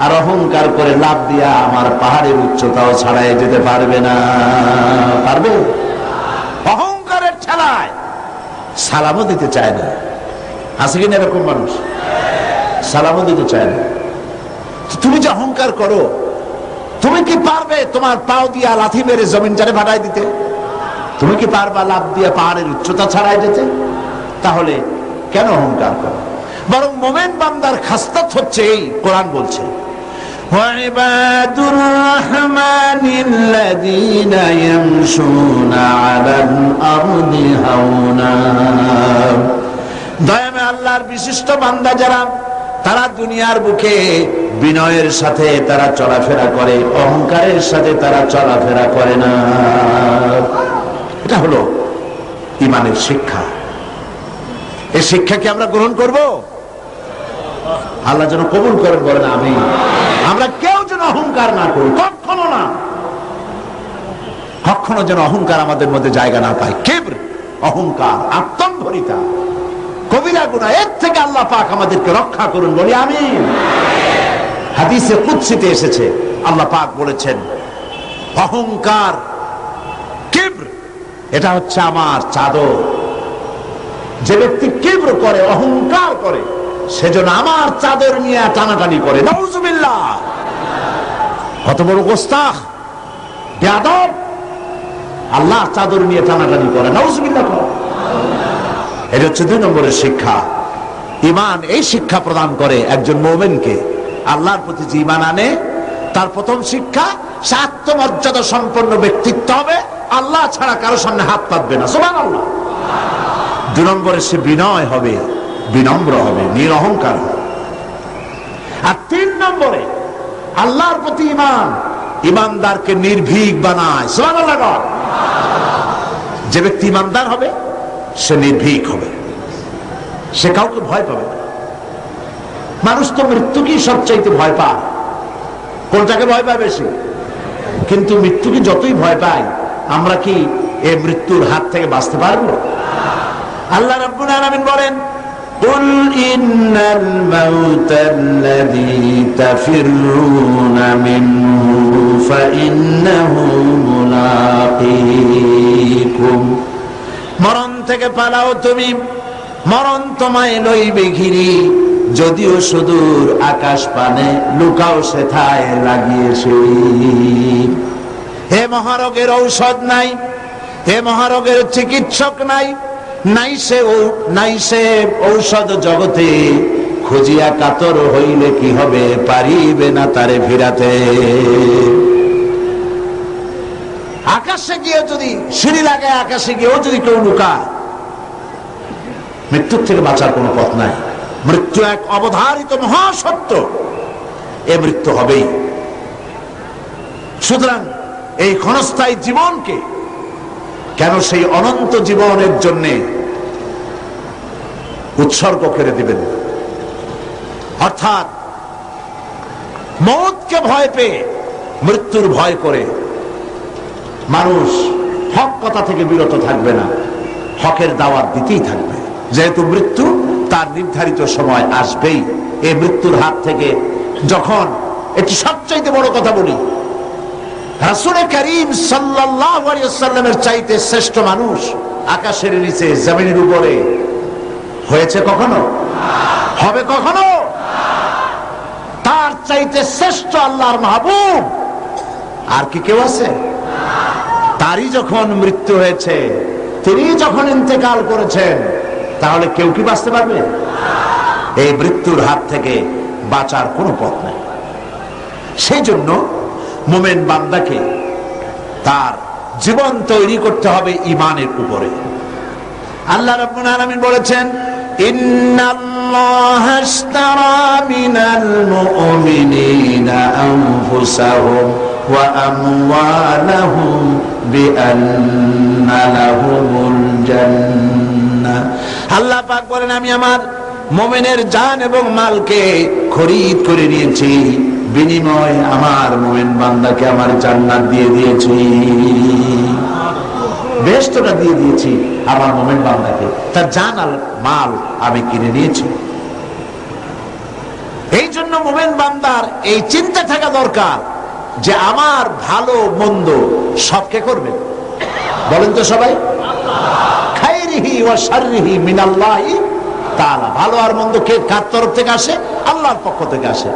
আর অহংকার করে লাভ দিয়া আমার পাহাড়ের উচ্চতাও ছাড়াই যেতে পারবে না। পারবে? অহংকারের ঠেলায় সালামও দিতে চায় না। আছে কিনা এরকম মানুষ? সালামও দিতে চায় না। তুমি যে অহংকার করো, তুমি কি পারবে তোমার পাও দিয়া লাথি মেরে জমিনটারে ফাটাই দিতে? তুমি কি পারবা লাভ দিয়ে পাহাড়ের উচ্চতা ছাড়াই যেতে? তাহলে কেন অহংকার করো? বরং মুমিন বান্দার খাসলাত হচ্ছে এই, কোরআন বলছে ওয়াইবাদুর রাহমানিল্লাযীনা ইয়ামশুনা আলাল আরদি হাওনা। দয়াময় আল্লাহর বিশিষ্ট বান্দা যারা, তারা দুনিয়ার বুকে বিনয়ের সাথে তারা চলাফেরা করে, অহংকারের সাথে তারা চলাফেরা করে না। এটা হলো ঈমানের শিক্ষা। এই শিক্ষাকে আমরা গ্রহণ করব, আল্লাহ যেন কবুল করেন, বলেন আমিন। আমরা কেউ যেন অহংকার না করি, কখনো না, কখনো যেন অহংকার আমাদের মধ্যে জায়গা না পায়। কিবর, অহংকার, আত্মম্ভরিতা কবিরা গুনাহ, এর থেকে আল্লাহ পাক আমাদেরকে রক্ষা করুন, বলি আমিন। হাদিসে কুদসিতে এসেছে, আল্লাহ পাক বলেছেন অহংকার, কিবর, এটা হচ্ছে আমার চাদর। যে ব্যক্তি কিবর করে, অহংকার করে, সেজন্য আমার চাদর নিয়ে টানাটানি করে। নাউজুবিল্লাহ! কত বড় গোস্তাখ, বেয়াদব! আল্লাহ চাদর নিয়ে টানাটানি করে, নাউজুবিল্লাহ। এটা হচ্ছে 2 নম্বরের শিক্ষা। ঈমান এই শিক্ষা প্রদান করে একজন মুমিনকে। আল্লাহর প্রতি যে ঈমান আনে, তার প্রথম শিক্ষা, সে আত্মমর্যাদা সম্পন্ন ব্যক্তিত্ব হবে, আল্লাহ ছাড়া কারো সামনে হাত পাতবে না। সুবহানাল্লাহ। 2 নম্বরে সে বিনয় হবে, বিনম্র হবে, নিরহংকার হবে। আর 3 নম্বরে আল্লাহর প্রতি ঈমান ঈমানদারকে নির্ভীক বানায়। সুবহানাল্লাহ। যে ব্যক্তি ঈমানদার হবে সে নির্ভীক হবে, সে কাউকে ভয় পাবে না। মানুষ তো মৃত্যুকেই সবচাইতে ভয় পায়। কোনটাকে ভয় পায় বেশি? কিন্তু মৃত্যুকে যতই ভয় পাই, আমরা কি এই মৃত্যুর হাত থেকে বাঁচতে পারবো? আল্লাহ রাব্বুল আলামিন বলেন কুল ইন্নাল মাউতাল্লাযী তাফিরুনা মিনহু ফাইন্নাহু মুলাকীকুম। মরণ থেকে পালাও তুমি, মরণ তোমায় লইবে ঘিরি, যদিও সুদূর আকাশ পানে, লুকাও সেথায় লাগিয়েছে। হে মহারোগের ঔষধ নাই, হে মহারোগের চিকিৎসক নাই, নাই সে ঔষধ জগতে, খুঁজিয়া কাতর হইলে কি হবে, পারিবে না তারে ফিরাতে। আকাশে গিয়ে যদি সিঁড়ি লাগায়, আকাশে গিয়েও যদি কেউ লুকায়, মৃত্যুর থেকে বাঁচার কোনো পথ নাই। মৃত্যু এক অবধারিত মহাসত্য, এ মৃত্যু হবেই। সুতরাং এই ক্ষণস্থায়ী জীবনকে কেন সেই অনন্ত জীবনের জন্য উৎসর্গ করে দিবেন? অর্থাৎ মৌতকে ভয় পেয়ে, মৃত্যুর ভয় করে মানুষ হক কথা থেকে বিরত থাকবে না, হকের দাওয়াত দিতেই থাকবে। যেহেতু মৃত্যু তার নির্ধারিত সময় আসবেই। এই মৃত্যুর হাত থেকে যখন, একটি সবচাইতে বড় কথা বলি, রাসূল করিম সাল্লাল্লাহু আলাইহি ওয়াসাল্লামের চাইতে শ্রেষ্ঠ মানুষ আকাশের নিচে জমিনের উপরে হয়েছে কখনো? হবে কখনো? তার চাইতে শ্রেষ্ঠ আল্লাহর মাহবুব আর কি কেউ আছে? তারই যখন মৃত্যু হয়েছে, তিনি যখন ইন্তেকাল করেছেন, তাহলে কেউ কি বাঁচতে পারবে? এই মৃত্যুর হাত থেকে বাঁচার কোনো পথ নেই। সেই জন্য মুমিন বান্দাকে তার জীবন তৈরি করতে হবে ঈমানের উপরে। আল্লাহ রাব্বুল আলামিন বলেছেন, ইন্নাল্লাহা আশতারা মিনাল মুমিনিনা আনফুসাহুম ওয়া আমওয়ালাহুম বিআন্না লাহুমুল জান্নাহ। আল্লাহ পাক বলেন, আমি আমার মুমিনের জান এবং মালকে খরিদ করে নিয়েছি, বিনিময় আমার মুমিন বান্দাকে আমার জান্নাত দিয়ে দিয়েছি, বেহেশতটা দিয়ে দিয়েছি আমার মুমিন বান্দাকে, তার জান আর মাল আমি কিনে নিয়েছি। এই জন্য মুমিন বান্দার এই চিন্তা থাকা দরকার যে আমার ভালো মন্দ সবকে করবেন। বলেন তো সবাই, খাইরিহি ওয়া শাররিহি মিনাল্লাহি তাআলা। ভালো আর মন্দ কে কার তরফ থেকে আসে? আল্লাহর পক্ষ থেকে আসে।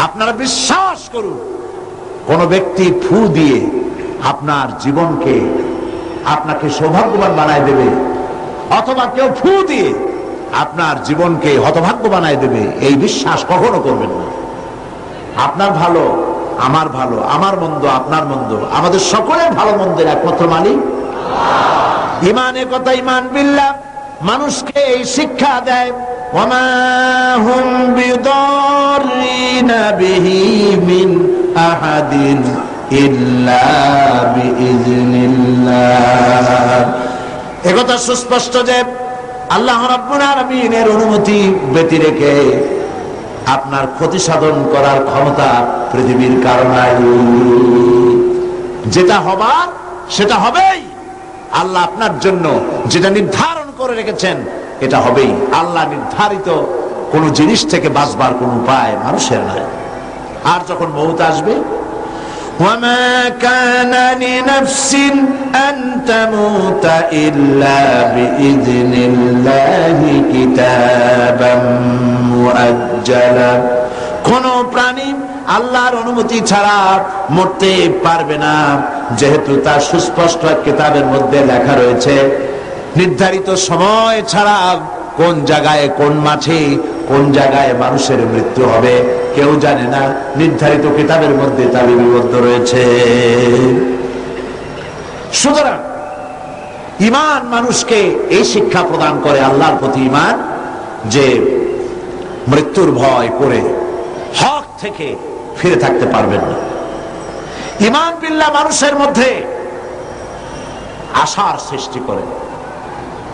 আপনারা বিশ্বাস করুন, কোন ব্যক্তি ফু দিয়ে আপনার জীবনকে, আপনাকে সৌভাগ্যবান বানায় দেবে, অথবা কেউ ফু দিয়ে আপনার জীবনকে হতভাগ্য বানায় দেবে, এই বিশ্বাস কখনো করবেন না। আপনার ভালো আমার ভালো, আমার মন্দ আপনার মন্দ, আমাদের সকলের ভালো মন্দের একমাত্র মালিক আল্লাহ। ঈমানের কথা, ঈমান বিল্লাহ মানুষকে এই শিক্ষা দেয়, ওয়ামা হুম বিদাররিনা বিহি মিন আহাদিন ইল্লা বিইজনিল্লাহ। একথা সুস্পষ্ট যে আল্লাহ রাব্বুল আলামিনের অনুমতি ব্যতি রেখে আপনার ক্ষতি সাধন করার ক্ষমতা পৃথিবীর কারণে, যেটা হবার সেটা হবেই। আল্লাহ আপনার জন্য যেটা নির্ধারণ করে রেখেছেন এটা হবেই। আল্লাহ নির্ধারিত কোন জিনিস থেকে বাঁচবার কোন উপায় মানুষের নাই। আর যখন মউত আসবে, ওয়ামা কানা লিনাফসিন আন তামুতা ইল্লা বিইজনিল্লাহি কিতাবাম মুআজ্জালা। কোন প্রাণী আল্লাহর অনুমতি ছাড়া মরতে পারবে না, যেহেতু তার সুস্পষ্ট কিতাবের মধ্যে লেখা রয়েছে নির্ধারিত সময় ছাড়া কোন জায়গায়, কোন মাঠে, কোন জায়গায় মানুষের মৃত্যু হবে কেউ জানে না, নির্ধারিত কিতাবের মধ্যে তা লিপিবদ্ধ রয়েছে। সুতরাং ঈমান মানুষকে এই শিক্ষা প্রদান করে, আল্লাহর প্রতি ঈমান, যে মৃত্যুর ভয় করে হক থেকে ফিরে থাকতে পারবেন না। ঈমান বিল্লাহ মানুষের মধ্যে আশার সৃষ্টি করে,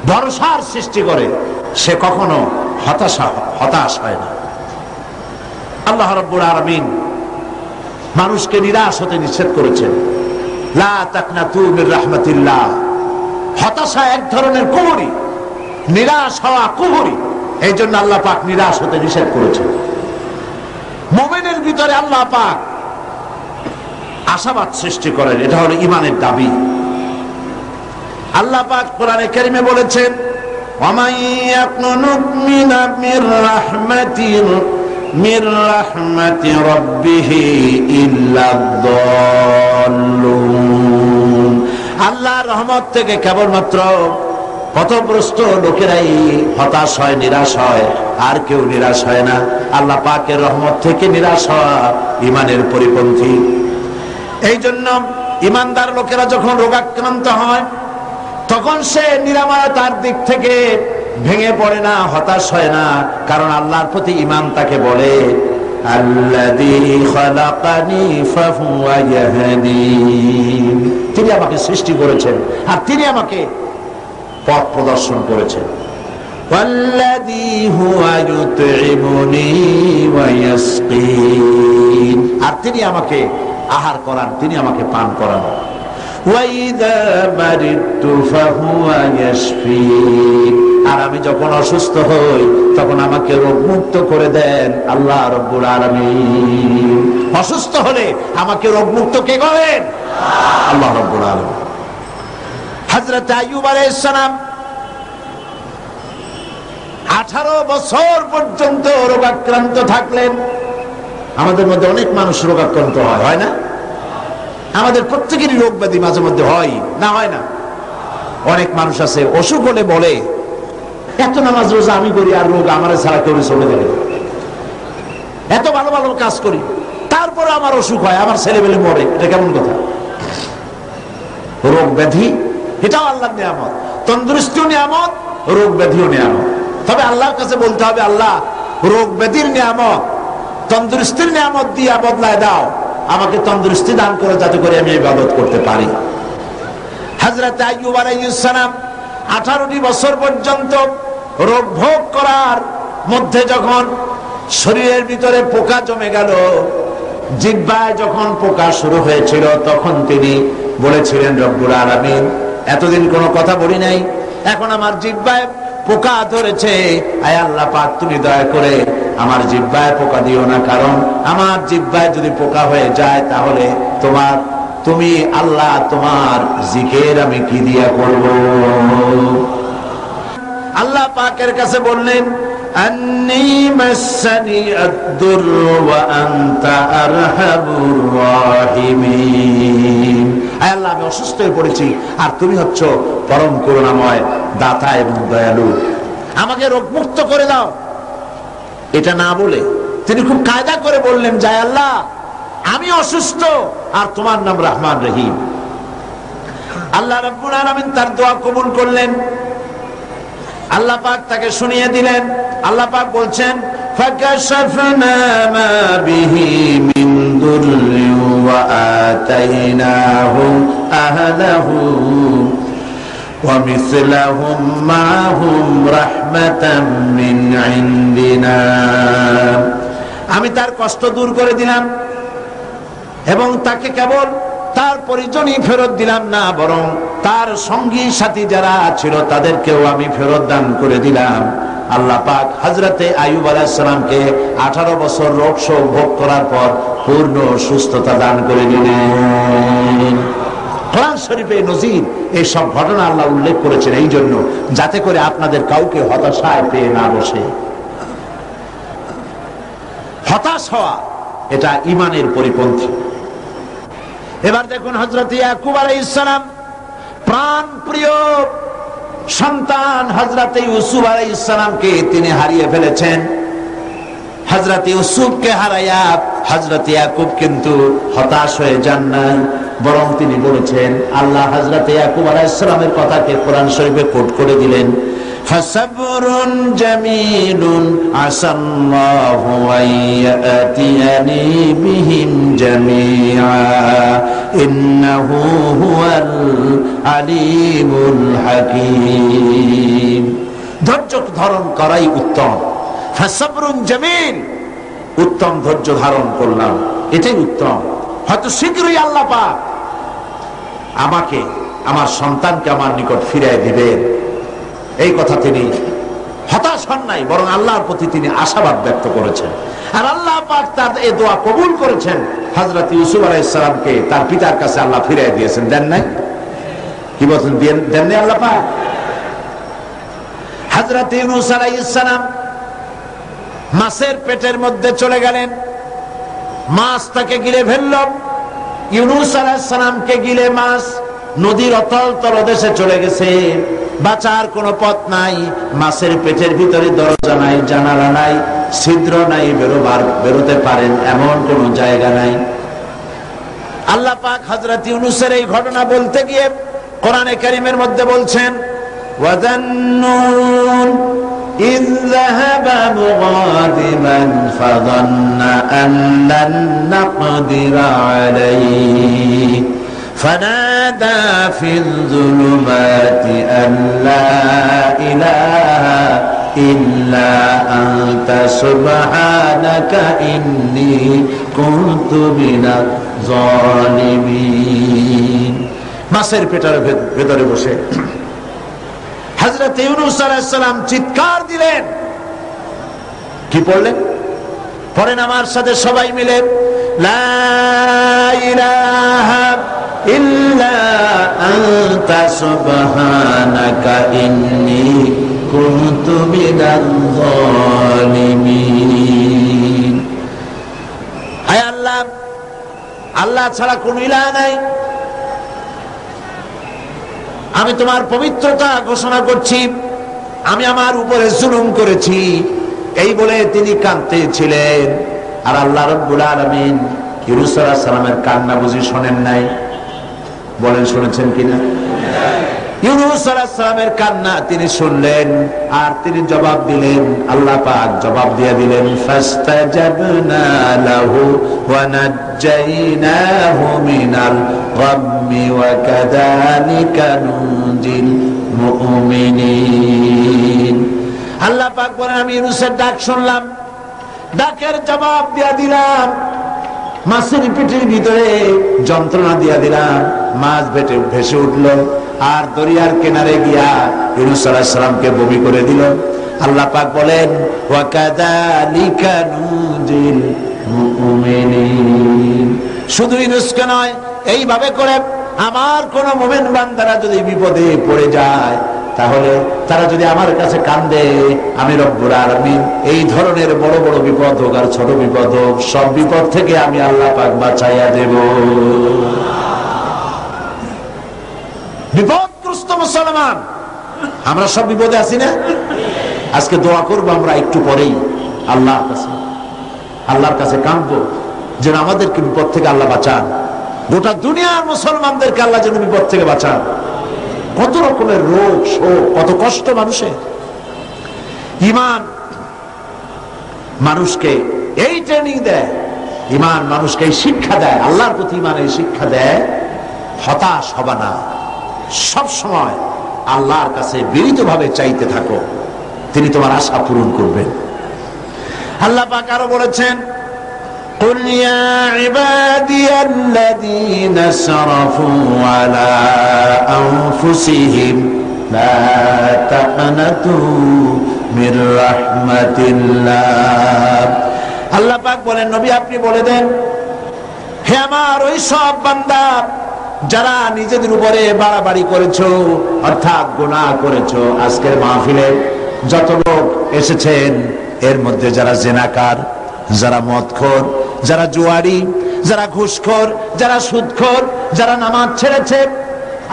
ভরসার সৃষ্টি করে, সে কখনো হতাশ হয় না। আল্লাহ রাব্বুল আলামিন মানুষকে নিরাশ হতে নিষেধ করেছেন, লা তাকনাতু মির রাহমাতিল্লাহ। হতাশা এক ধরনের কুফরি, নিরাশ হওয়া কুফরি। এই জন্য আল্লাহ পাক নিরাশ হতে নিষেধ করেছেন। মুমিনের ভিতরে আল্লাহ পাক আশাবাদ সৃষ্টি করেন, এটা হলো ঈমানের দাবি। আল্লাহ পাক কোরআনে কারীমে বলেছেন, ওয়ামান ইয়াকনুত মির রাহমাতি রাব্বিহি ইল্লা দাল্লুন। আল্লাহর রহমত থেকে কেবলমাত্র পথভ্রষ্ট লোকেরাই হতাশ হয়, নিরাশ হয়, আর কেউ নিরাশ হয় না। আল্লাহ পাকের রহমত থেকে নিরাশ হওয়া ঈমানের পরিপন্থী। এই জন্য ঈমানদার লোকেরা যখন রোগাক্রান্ত হয় তখন সে নিরাময়তার দিক থেকে ভেঙে পড়ে না, হতাশ হয় না, কারণ আল্লাহর প্রতি ঈমান তাকে বলে আল্লাযী খালাকানি ফাহুয়া ইয়াহদিন। তিনি আমাকে সৃষ্টি করেছেন আর তিনি আমাকে পথ প্রদর্শন করেছেন। ওয়াল্লাযী হুয়া ইউতঈমুনি ওয়া ইয়াসকিন। আর তিনি আমাকে আহার করান, তিনি আমাকে পান করান। ওয়াইদা মারিদতু ফাহুয়া ইয়াশফিন। আর আমি যখন অসুস্থ হই তখন আমাকে রোগমুক্ত করে দেন আল্লাহ রাব্বুল আলামিন। অসুস্থ হলে আমাকে রোগমুক্ত কে করেন? আল্লাহ রাব্বুল আলামিন। হযরত আইয়ুব আলাইহিস সালাম 18 বছর পর্যন্ত রোগাক্রান্ত থাকলেন। আমাদের মধ্যে অনেক মানুষ রোগাক্রান্ত হয় না? আমাদের প্রত্যেকেরই রোগ ব্যাধি মাঝে মধ্যে হয় না, হয় না? অনেক মানুষ আছে অসুখ হলে বলে এত নামাজ রোজা আমি করি আর রোগ আমার ছাড়া কেউ চলে যাবে, এত ভালো ভালো কাজ করি তারপরে আমার অসুখ হয়, আমার ছেলেবেলে মরে। এটা কেমন কথা? রোগ ব্যাধি এটাও আল্লাহর নিয়ামত, তন্দুরুস্তিও নিয়ামত, রোগ ব্যাধিও নিয়ামত। তবে আল্লাহর কাছে বলতে হবে, আল্লাহ রোগ ব্যাধির নিয়ামত তন্দুরুস্তির নিয়ামত দিয়া বদলায় দাও, আমাকে তন্দুরুস্তি দান করে যাতে করে আমি ইবাদত করতে পারি। হযরত আইয়ুব আলাইহিস সালাম 18টি বছর পর্যন্ত রোগ ভোগ করার মধ্যে যখন শরীরের ভিতরে পোকা জমে গেল, জিহ্বায় যখন পোকা শুরু হয়েছিল, তখন তিনি বলেছিলেন রব্বুল আলামিন এতদিন কোনো কথা বলি নাই, এখন আমার জিহ্বায় পোকা ধরেছে, আয় আল্লাহ পাক তুমি দয়া করে আমার জিহ্বায় পোকা দিও না, কারণ আমার জিহ্বায় যদি পোকা হয়ে যায় তাহলে তুমি আল্লাহ তোমার জিকির আমি কি দিয়া করব? আল্লাহ পাকের কাছে বললেন আন্নী মাসানি আদ-দুররু ওয়া আনতা আরহামুর রাহিমিন। আয় আল্লাহ আমি অসুস্থ হয়ে পড়েছি আর তুমি হচ্ছ পরম করুণাময় দাতা এবং দয়ালু, আমাকে রোগমুক্ত করে দাও। এটা না বলে তিনি খুব কায়দা করে বললেন যায় আল্লাহ আমি অসুস্থ আর তোমার নাম রহমান রহিম। আল্লাহ রাব্বুল আলামিন তার দোয়া কবুল করলেন, আল্লাহ পাক তাকে শুনিয়ে দিলেন। আল্লাহ পাক বলছেন ফাকাশাফনা মা বিহি মিন দুররি ওয়া আতাইনাহু আহলাহু ওয়া মিসলাহুম মাহুম রাহমাতাম মিন ইনদিনা। আমি তার কষ্ট দূর করে দিলাম এবং তাকে কেবল তার পরিজনই ফেরত দিলাম না, বরং তার সঙ্গী সাথী যারা ছিল তাদেরকেও আমি ফেরত দান করে দিলাম। আল্লাহ পাক হযরতে আইয়ুব আলাইহিস সালামকে 18 বছর রোগ শোক ভোগ করার পর পূর্ণ সুস্থতা দান করে দিলেন। কোরআন শরীফে নজির এই সব ঘটনা আল্লাহ উল্লেখ করেছেন এই জন্য, যাতে করে আপনাদের কাউকে হতাশায় পেয়ে না বসে। হতাশ হওয়া এটা ঈমানের পরিপন্থী। এবার দেখুন হযরত ইয়াকুব আলাইহিস সালাম প্রাণ প্রিয় সন্তান হযরত ইউসুফ আলাইহিস সালামকে তিনি হারিয়ে ফেলেছেন। হযরত ইউসুফকে হারায়া হযরত ইয়াকুব কিন্তু হতাশ হয়ে যান নাই, বরং তিনি বলেছেন, আল্লাহ হযরত ইয়াকুব আলাইহিস সালামের কথাকে কোরআন শরীফে কোট করে দিলেন, ফাসাবরুন জামিলুন আসাল্লাহু আয়াতিয়ানি বিহিম জামিআ ইন্নাহু হুয়াল আলিমুল হাকীম। ধৈর্য ধারণ করাই উত্তম। ফাসাবরুন জামিল, উত্তম ধৈর্য ধারণ করলাম, এটাই উত্তম। হয়তো শীঘ্রই আল্লাহ পাক আমাকে আমার সন্তানকে আমার নিকট ফিরিয়ে দিবেন, এই কথা তিনি হতাশ হন নাই, বরং আল্লাহর প্রতি তিনি আশাবাদ ব্যক্ত করেছেন। আর আল্লাহ পাক তার এই দোয়া কবুল করেছেন। হযরত ইউসুফ আলাইহিস সালামকে তার পিতার কাছে আল্লাহ ফিরিয়ে দিয়েছেন, দেন নাই? কি বলেন, দেন নাই আল্লাহ পাক? হযরত ইউনূস আলাইহিস সালাম মাছের পেটের মধ্যে চলে গেলেন, মাছ তাকে গিলে ফেলল। ইউনূস আলাইহিস সালামকে গিলে মাছ নদীর অতল তলদেশে চলে গেছে, বাঁচার কোনো পথ নাই। মাছের পেটের ভিতরে দরজা নাই, জানালা নাই, ছিদ্র নাই, বেরোতে পারেন এমন কোন জায়গা নাই। আল্লাহ পাক হযরত ইউনূসের এই ঘটনা বলতে গিয়ে কোরআনে কারীমের মধ্যে বলছেন, ওয়াযান্নুন إذ ذهب مغاضبا فظن أن لن نقدر عليه فنادى في الظلمات أن لا إله إلا أنت سبحانك إني كنت من الظالمين মাছের পেটের ভেতরে বসে হযরত ইউনূস আলাইহিস সালাম চিৎকার দিলেন। কি পড়লেন? পড়েন আমার সাথে সবাই মিলে, লা ইলাহা ইল্লা আনতা সুবহানাকা ইন্নী কুনতু মিনাল যালিমিন। আয় আল্লাহ, আল্লাহ ছাড়া কোনো ইলাহ নাই, আমি তোমার পবিত্রতা ঘোষণা করছি, আমি আমার উপরে জুলুম করেছি। এই বলে তিনি কাঁদতেছিলেন। আর আল্লাহ রাব্বুল আলামিন ইউনূস আলাইহিস সালামের কান্না বুঝি শোনেন নাই? বলেন শুনেছেন কিনা? ইউনূস আলাইহিস সালামের কান্না তিনি শুনলেন আর তিনি জবাব দিলেন। আল্লাহ পাক জবাব দিয়ে দিলেন, ফাস্তাজাবনা লাহু ওয়া নাজ্জাইনাহু মিনাল গাম্মি ওয়া কাযালিকা নুনজিল মুমিনিন। আল্লাহ পাক বলেন, আমি ইউনূসের ডাক শুনলাম, ডাকের জবাব দিয়ে দিলাম, মাছের পেটের ভিতরে যন্ত্রণা দিয়ে দিলাম, মাছ ভেসে উঠলো আর দরিয়ার কিনারে গিয়া ইউনূস আলাইহিস সালামকে বমি করে দিল। আল্লাহ পাক বলেন, ওয়া কাযালিকা নুনজিল মুমিনিন। শুধু ইউনূসকে নয়, এইভাবে করে আমার কোন মুমিন বান্দারা যদি বিপদে পড়ে যায়, তাহলে তারা যদি আমার কাছে কান্দে, আমি রব্বুল আলামিন এই ধরনের বড় বড় বিপদ হোক আর ছোট বিপদ হোক, সব বিপদ থেকে আমি আল্লাহ পাক বাঁচাইয়া দেব। বিপদগ্রস্ত মুসলমান আমরা সব বিপদে আছি না? আজকে দোয়া করবো আমরা একটু পরেই আল্লাহর কাছে কাঁদবো যেন আমাদেরকে বিপদ থেকে আল্লাহ বাঁচান, গোটা দুনিয়ার মুসলমানদেরকে আল্লাহ যেন বিপদ থেকে বাঁচান। কত রকমের রোগ শোক, কত কষ্ট মানুষের। ঈমান মানুষকে এই ট্রেনিং দেয়, ঈমান মানুষকে এই শিক্ষা দেয়, আল্লাহর প্রতি ঈমান এই শিক্ষা দেয়, হতাশ হবা না, সব সময় আল্লাহর কাছে বিনীতভাবে চাইতে থাকো, তিনি তোমার আশা পূরণ করবেন। আল্লাহ পাক আরো বলেছেন, قل يا عبادي الذين اسرفوا على أنفسهم لا تقنطوا من رحمة الله। আল্লাহ পাক বলেন, নবী আপনি বলে দেন, হে আমার ওই সব বান্দা যারা নিজেদের উপরে বাড়াবাড়ি করেছো, অর্থাৎ গুনাহ করেছো। আজকের মাহফিলে যত লোক এসেছেন, এর মধ্যে যারা জেনাকার, যারা মদখোর, যারা জুয়ারি, যারা ঘুষখোর, যারা সুদখোর, যারা নামাজ ছেড়েছে,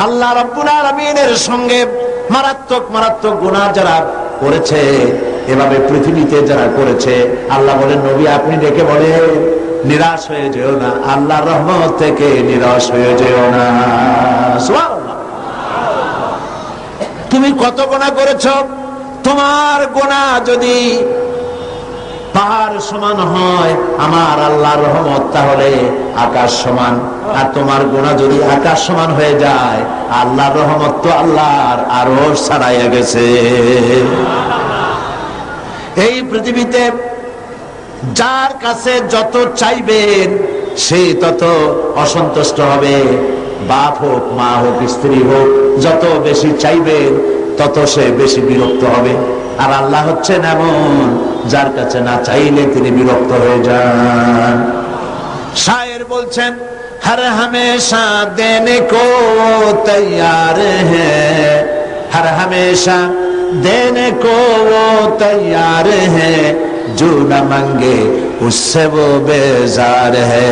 আল্লাহ রাব্বুল আলামিনের সঙ্গে মারাত্মক মারাত্মক গুনাহ যারা করেছে, এভাবে পৃথিবীতে যারা করেছে, আল্লাহ বলেন, নবী আপনি ডেকে বলেন, নিরাশ হয়ে যেও না, আল্লাহর রহমত থেকে নিরাশ হয়ে যেও না। সুবহানাল্লাহ। তুমি কত গুনাহ করেছো, তোমার গুনাহ যদি পাহাড় সমান হয় আমার আল্লাহর রহমত তাহলে আকাশ সমান, আর তোমার গুনাহ যদি আকাশ সমান হয়ে যায়, আল্লাহর রহমত তো আল্লাহর আরশ ছাড়াইয়া গেছে। এই পৃথিবীতে যার কাছে যত চাইবেন সে তত অসন্তুষ্ট হবে, বাপ হোক, মা হোক, স্ত্রী হোক, যত বেশি চাইবেন তত সে বেশি বিরক্ত হবে। আর আল্লাহ হচ্ছেন এমন, যার কাছে না চাইলে তিনি বিরক্ত হয়ে যান। শায়ের বলছেন, हर हमेशा देने को तैयार है, हर हमेशा देने को वो तैयार है, जो न मांगे उससे वो बेजार है।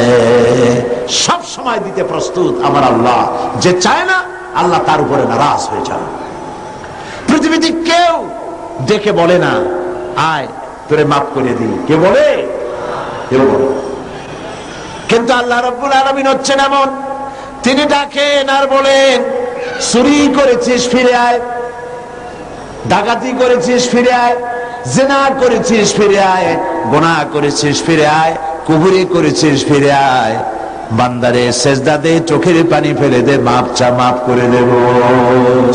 সব সময় দিতে প্রস্তুত আমার আল্লাহ, যে চায় না আল্লাহ তার উপরে নারাজ হয়ে যান। পৃথিবীতে কেউ ডেকে বলে না, আয় তোরে মাফ করে দিই, কে বলে? কেউ বলে। কিন্তু আল্লাহ রাব্বুল আলামিন হচ্ছেন এমন, তিনি ডাকেন আর বলেন, চুরি করেছিস ফিরে আয়, ডাকাতি করেছিস ফিরে আয়, জিনা করেছিস ফিরে আয়, গুনাহ করেছিস ফিরে আয়, কুফরি করেছিস ফিরে আয়। বান্দারে সেজদা দে, চোখের পানি ফেলে দে, মাপ চা, মাপ করে দেব।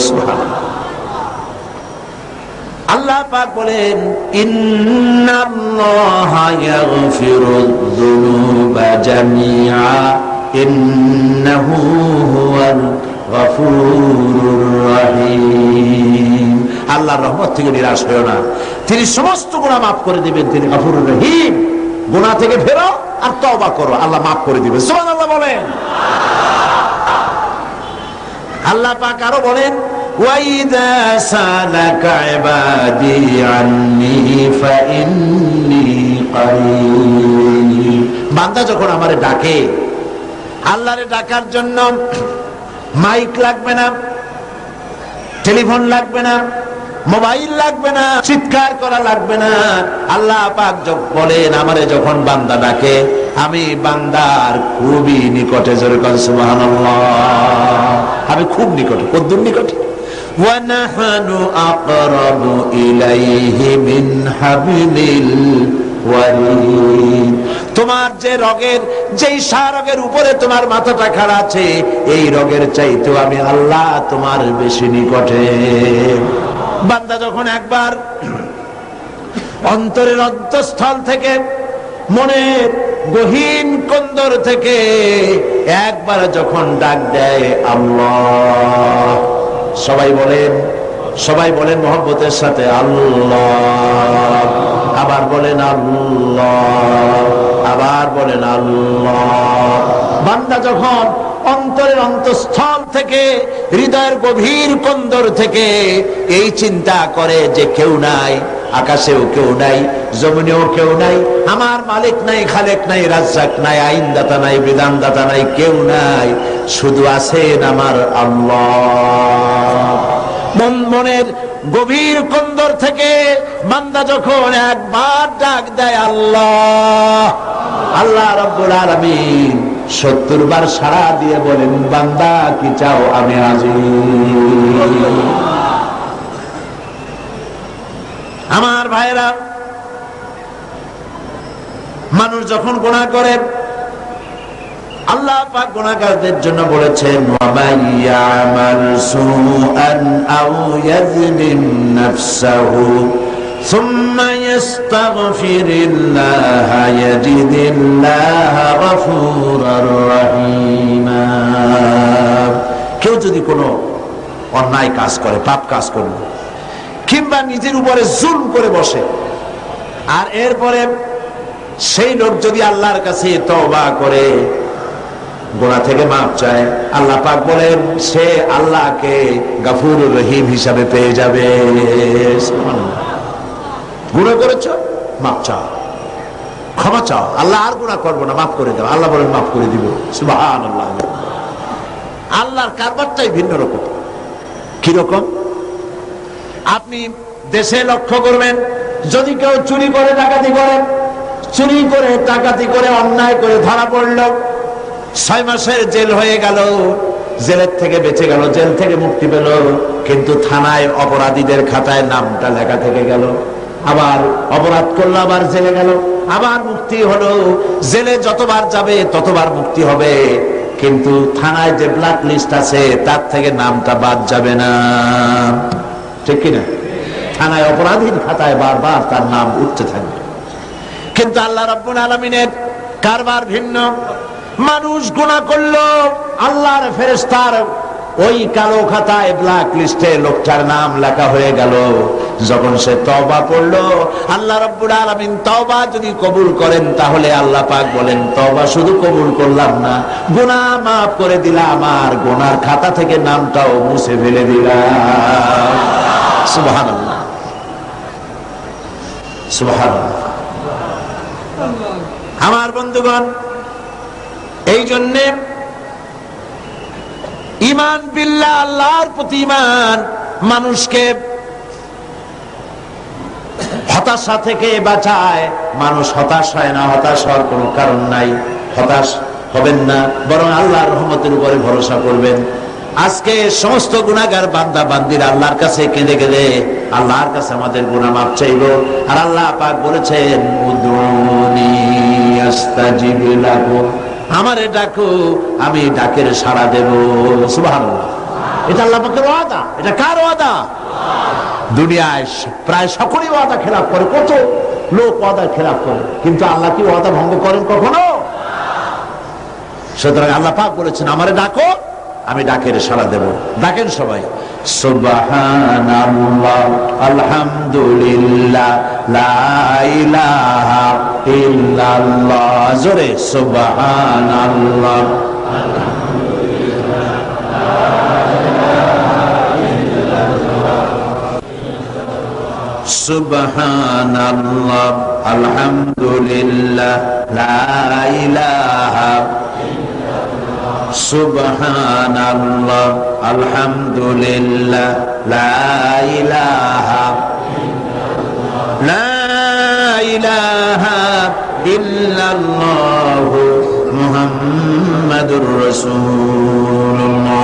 সুবহানাল্লাহ। আল্লাহ পাক বলেন ইন্নাল্লাহা ইয়াগফিরুদ যুনুবা জামিআ ইন্নাহু হুয়াল গফুরুর রহিম। আল্লাহর রহমত থেকে নিরাশ হয়ো না, তিনি সমস্ত গুনাহ মাফ করে দিবেন, তিনি গফুরুর রহিম। গুনাহ থেকে ফেরো আর তওবা করো, আল্লাহ মাফ করে দিবেন। সুবহানাল্লাহ বলেন। আল্লাহ পাক আরো বলেন وَإِذَا سَأَلَكَ عِبَادِي عَنِّي فَإِنِّي قَرِيبٌ। বান্দা যখন আমারে ডাকে, আল্লাহরে ডাকার জন্য মাইক লাগবে না, টেলিফোন লাগবে না, মোবাইল লাগবে না, চিৎকার করা লাগবে না। আল্লাহ পাক বলেন আমারে যখন বান্দা ডাকে, আমি বান্দার খুবই নিকটে। জোরে বলেন সুবহানাল্লাহ। আমি খুব নিকটে। কতদূর নিকটে? وَنَحْنُ أَقْرَبُ إِلَيْهِ مِنْ حَبْلِ الْوَرِيدِ। তোমার যে রগের, যেই রগের উপরে তোমার মাথাটা খাড়া আছে, এই রগের চাইতেও আমি আল্লাহ তোমার বেশি নিকটে। বান্দা যখন একবার অন্তরের অন্তঃস্থল থেকে, মনের গহীন কন্দর থেকে একবার যখন ডাক দেয় আল্লাহ, সবাই বলেন মহব্বতের সাথে আল্লাহ, আবার বলেন আল্লাহ, আবার বলেন আল্লাহ। বান্দা যখন অন্তরের অন্তঃস্থল থেকে, হৃদয়ের গভীর কন্দর থেকে এই চিন্তা করে যে কেউ নাই, আকাশেও কেউ নাই, জমিনেও কেউ নাই, আমার মালিক নাই, খালেক নাই, রাজ্জাক নাই, আইনদাতা নাই, বিধানদাতা নাই, কেউ নাই, শুধু আছেন আমার আল্লাহ। মনের গভীর কন্দর থেকে বান্দা যখন একবার ডাক দেয় আল্লাহ, আল্লাহ রাব্বুল আলামিন 70 বার সাড়া দিয়ে বলেন বান্দা কি চাও, আমি হাজির। আমার ভাইরা, মানুষ যখন গুনাহ করে, আল্লাহ পাক গুনাহগারদের জন্য বলেছেন ওয়ামান ইয়ামাল সুআন আও ইয়াযলিম নাফসাহু সুম্মা ইস্তাগফিরিল্লাহা ইয়াজিদিল্লাহা গফুরার রহিমা। কেউ যদি কোনো অন্যায় কাজ করে, পাপ কাজ করে, কিংবা নিজের উপরে জুলম করে বসে, আর এরপরে সেই লোক যদি আল্লাহর কাছে তওবা করে, গুনাহ থেকে মাপ চায়, আল্লাহ পাক বলেন সে আল্লাহকে গফুরুর রহিম হিসাবে পেয়ে যাবে। গুনাহ করেছো, মাপ চাও, ক্ষমা চাও, আল্লাহ আর গুনাহ করবো না, মাফ করে দাও। আল্লাহ বলেন মাফ করে দিব। সুবহানাল্লাহ। আল্লাহর কারবারটাই ভিন্ন রকম। কিরকম? আপনি দেশে লক্ষ্য করবেন, যদি কেউ চুরি করে, ডাকাতি করে, চুরি করে, ডাকাতি করে, অন্যায় করে ধরা পড়ল, 6 মাসের জেল হয়ে গেল, জেলের থেকে বেঁচে গেল, জেল থেকে মুক্তি পেল, কিন্তু থানায় অপরাধীদের খাতায় নামটা লেখা থেকে গেল। আবার অপরাধ করলো, আবার জেলে গেল, আবার মুক্তি হলো। জেলে যতবার যাবে ততবার মুক্তি হবে, কিন্তু থানায় যে ব্ল্যাক লিস্ট আছে তার থেকে নামটা বাদ যাবে না। ঠিক কিনা? থানায় অপরাধীর খাতায় বারবার তার নাম উঠতে থাকবে। কিন্তু আল্লাহ রাব্বুল আলামিনের কারবার ভিন্ন। মানুষ গুনাহ করলো, আল্লাহর ফেরেশতার ওই কালো খাতায় ব্ল্যাক লিস্টে লোকটার নাম লেখা হয়ে গেল। যখন সে তওবা করলো, আল্লাহ রাব্বুল আলামিন তওবা যদি কবুল করেন, তাহলে আল্লাহ পাক বলেন তওবা শুধু কবুল করলাম না, গুনাহ মাফ করে দিলাম, আর গুনার খাতা থেকে নামটাও মুছে ফেলে দিলাম। সুবহানাল্লাহ, সুবহানাল্লাহ। আমার বন্ধুগণ, এই জন্যে ঈমান বিল্লাহ, আল্লাহর প্রতি ঈমান, মানুষকে হতাশা থেকে বাঁচায়। মানুষ হতাশ হয় না, হতাশ হওয়ার কোনো কারণ নাই। হতাশ হবেন না, বরং আল্লাহর রহমতের উপরে ভরসা করবেন। আজকে সমস্ত গুনাহগার বান্দা বান্দিরা আল্লাহর কাছে কেঁদে কেঁদে আল্লাহর কাছে আমাদের গুনাহ মাফ চাইবো। আর আল্লাহ পাক বলেছেন উদুনি আস্তাজিব লাকুম, আমারে ডাকো আমি ডাকের সাড়া দেব। সুবহানাল্লাহ, এটা আল্লাহ পাকের ওয়াদা। এটা কার ওয়াদা? দুনিয়ায় প্রায় সকলেই ওয়াদা খেলাফ করে, কত লোক ওয়াদা খেলাফ করে, কিন্তু আল্লাহ কি ওয়াদা ভঙ্গ করেন কখনো? সুতরাং আল্লাহ পাক বলেছেন আমারে ডাকো আমি ডাকের সাড়া দেব। ডাকেন সবাই, সুবহানাল্লাহ আলহামদুলিল্লাহ লা ইলাহা ইল্লাল্লাহ, জোরে সুবহানাল্লাহ সুবহানাল্লাহ আলহামদুলিল্লাহ লা ইলাহা সুবহানাল্লাহ আলহামদুলিল্লাহ লা ইলাহা ইল্লাল্লাহ মুহাম্মাদুর রাসূলুল্লাহ।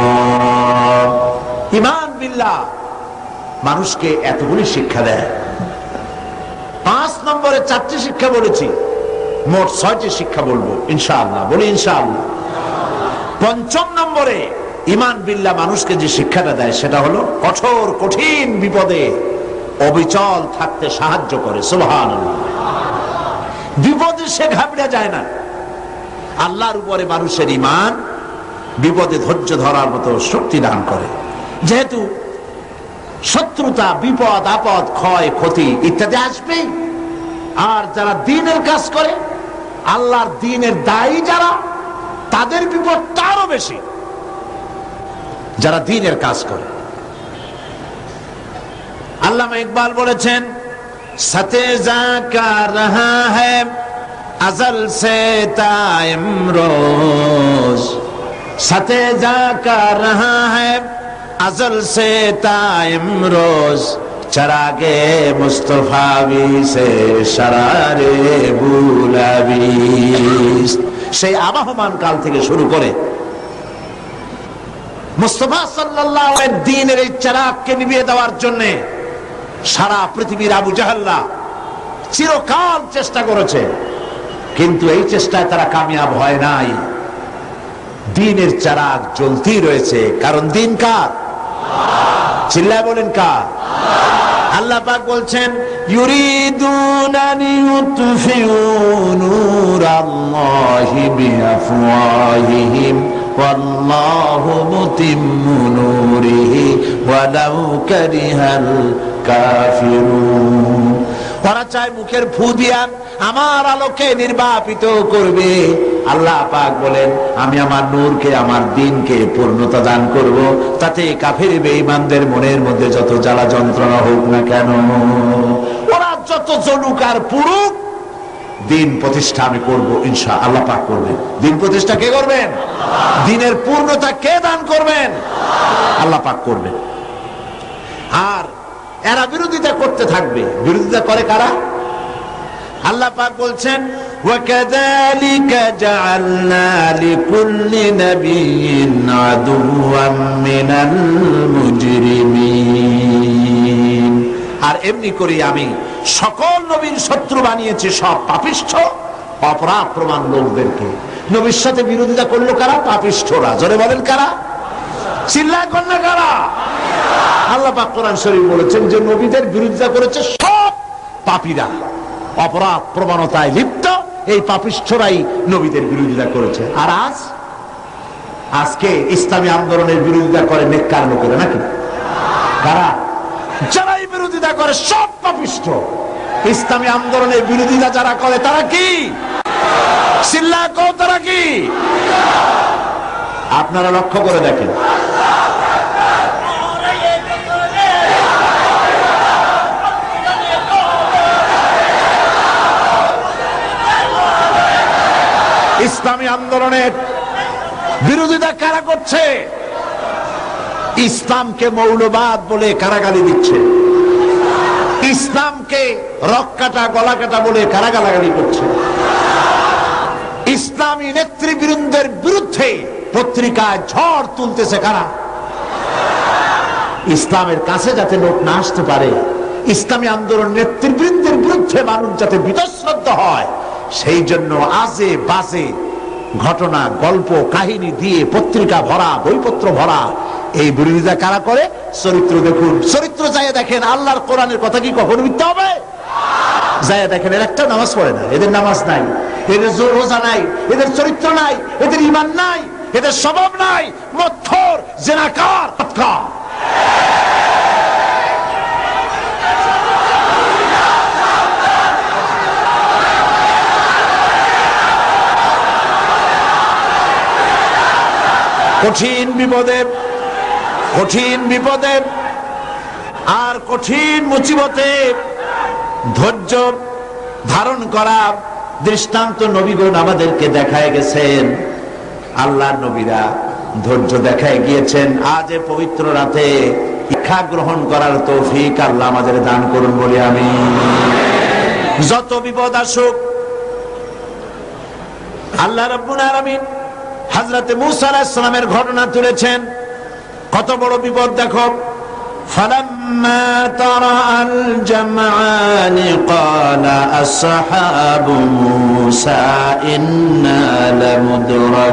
ঈমান বিল্লাহ মানুষকে এতগুলি শিক্ষা দেয়। 5 নম্বরে 4টি শিক্ষা বলেছি, মোট 6টি শিক্ষা বলবো ইনশাআল্লাহ। বলি ইনশাআল্লাহ। 5ম নম্বরে ঈমান বিল্লাহ মানুষকে যে শিক্ষাটা দেয় সেটা হলো কঠোর কঠিন বিপদে অবিচল থাকতে সাহায্য করে। সুবহানাল্লাহ, বিপদে সে ঘাবড়ে যায় না। আল্লাহর উপরে মানুষের ঈমান বিপদে ধৈর্য ধরার মতো শক্তি দান করে। যেহেতু শত্রুতা, বিপদ আপদ, ক্ষয় ক্ষতি ইত্যাদি আসবেই, আর যারা দ্বীনের কাজ করে, আল্লাহর দ্বীনের দায়ী যারা, তাদের বিপদটা আরো বেশি। যারা দ্বীনের কাজ করে, আল্লামা ইকবাল বলেছেন সাথে জাকা রহা হ্যায় আজল সে তা ইমরোজ, সাথে জাকা রহা হ্যায় अज़ल से ताइम रोज चरागे मुस्तफावी से शरारे बुलाविस। সেই আবাহমান কাল থেকে শুরু করে মুস্তাফা সাল্লাল্লাহু আলাইহি দ্বীনের এই চিরাগকে নিভিয়ে দেওয়ার জন্য সারা পৃথিবীর আবু জাহেলরা চিরকাল চেষ্টা করেছে, কিন্তু এই চেষ্টায় তারা কামিয়াব হয় নাই। দ্বীনের চিরাগ জ্বলতেই রয়েছে, কারণ দ্বীন কার? চিল্লায় বলেন কার? আল্লাহ পাক বলছেন ইউরিদুনা লিইউতফিউ নূরাল্লাহি বিআফওয়াহিহিম ওয়াল্লাহু মুতিম্মু নূরিহি ওয়ালাউ কারিহাল কাফিরুন। ওরা চায় মুখের ফু দিয়া আমার আলোকে নির্বাপিত করবে। আল্লাহ পাক বলেন আমি আমার নূরকে, আমার দ্বীনকে পূর্ণতা দান করব, তাতে কাফির বেঈমানদের মনের মধ্যে যত জ্বালা যন্ত্রণা হোক না কেন, ওরা যত জ্বলুক আর পুরুক, দ্বীন প্রতিষ্ঠা আমি করব ইনশাআল্লাহ। আল্লাহ পাক করবেন। দ্বীন প্রতিষ্ঠা কে করবেন? দ্বীনের পূর্ণতা কে দান করবেন? আল্লাহ পাক করবেন। আর এরা বিরোধিতা করতে থাকবে। বিরোধিতা করে কারা? আল্লাহ পাক বলছেন ওয়াকাযালিকা জাআলনা লিকুল্লি নাবিয়্যিন আদুওয়াম মিনাল মুজরিমিন। আর এমনি করে আমি সকল নবীর শত্রু বানিয়েছি সব পাপিষ্ঠ অপরাধ প্রমাণ লোকদেরকে। নবীর সাথে বিরোধিতা করলো কারা? পাপিষ্ঠরা। জোরে বলেন কারা? চিল্লায় কন্যা কারা? আল্লাহ পাক কোরআন শরীফ বলেছেন যে নবীদের বিরোধিতা করেছে সব পাপীরা, অপরাধ প্রবণতায় লিপ্ত এই পাপিষ্ঠরাই নবীদের বিরোধিতা করেছে। আর আজকে ইসলামী আন্দোলনের বিরোধিতা করে নেককার লোকেরা, নাকি? কারা? যারাই বিরোধিতা করে সব পাপিষ্ঠ। ইসলামী আন্দোলনের বিরোধিতা যারা করে তারা কি? চিল্লায় কও তারা কি? আপনারা লক্ষ্য করে দেখেন, ইসলামী আন্দোলনের বিরোধিতা কারা করছে? ইসলামকে মৌলবাদ বলে কারা গালি দিচ্ছে? ইসলামকে রক কাটা গলা কাটা বলে কারা গালাগালি করছে? ইসলামী নেতৃবৃন্দের বিরুদ্ধে পত্রিকায় ঝড় তুলতেছে কারা? ইসলামের কাছে যাতে লোক না আসতে পারে, ইসলামী আন্দোলন নেতৃবৃন্দের বিরুদ্ধে মানুষ যাতে বিতশ্রদ্ধ হয়, সেই জন্য আজে বাজে ঘটনা, গল্প, কাহিনী দিয়ে পত্রিকা ভরা, বইপত্র ভরা। এই বিরোধিতা কারা করে? চরিত্র দেখুন, চরিত্র যাইয়া দেখেন। আল্লাহর কোরআনের কথা কি কখনো মিথ্যা হবে? যাইয়া দেখেন, এর একটা নামাজ পড়ে না, এদের নামাজ নাই, এদের রোজা নাই, এদের চরিত্র নাই, এদের ঈমান নাই, এদের স্বভাব নাই, মৎখর, জেনাকার, বদকার। কঠিন বিপদে, কঠিন বিপদে আর কঠিন মুসিবতে ধৈর্য ধারণ করা দৃষ্টান্ত নবীগণ আমাদেরকে দেখায় গেছেন। আল্লাহর নবীরা ধৈর্য দেখায় গিয়েছেন। আজ এ পবিত্র রাতে শিক্ষা গ্রহণ করার তৌফিক আল্লাহ আমাদের দান করুন বলি আমি। যত বিপদ আসুক, আল্লাহ রাব্বুল আলামিন হযরতে মূসা আলাইহিস সালামের ঘটনা তুলেছেন। কত বড় বিপদ দেখো। فَلَمَّا تَرَأَى الْجَمْعَانِ قَالَ أَصْحَابُ مُوسَى إِنَّا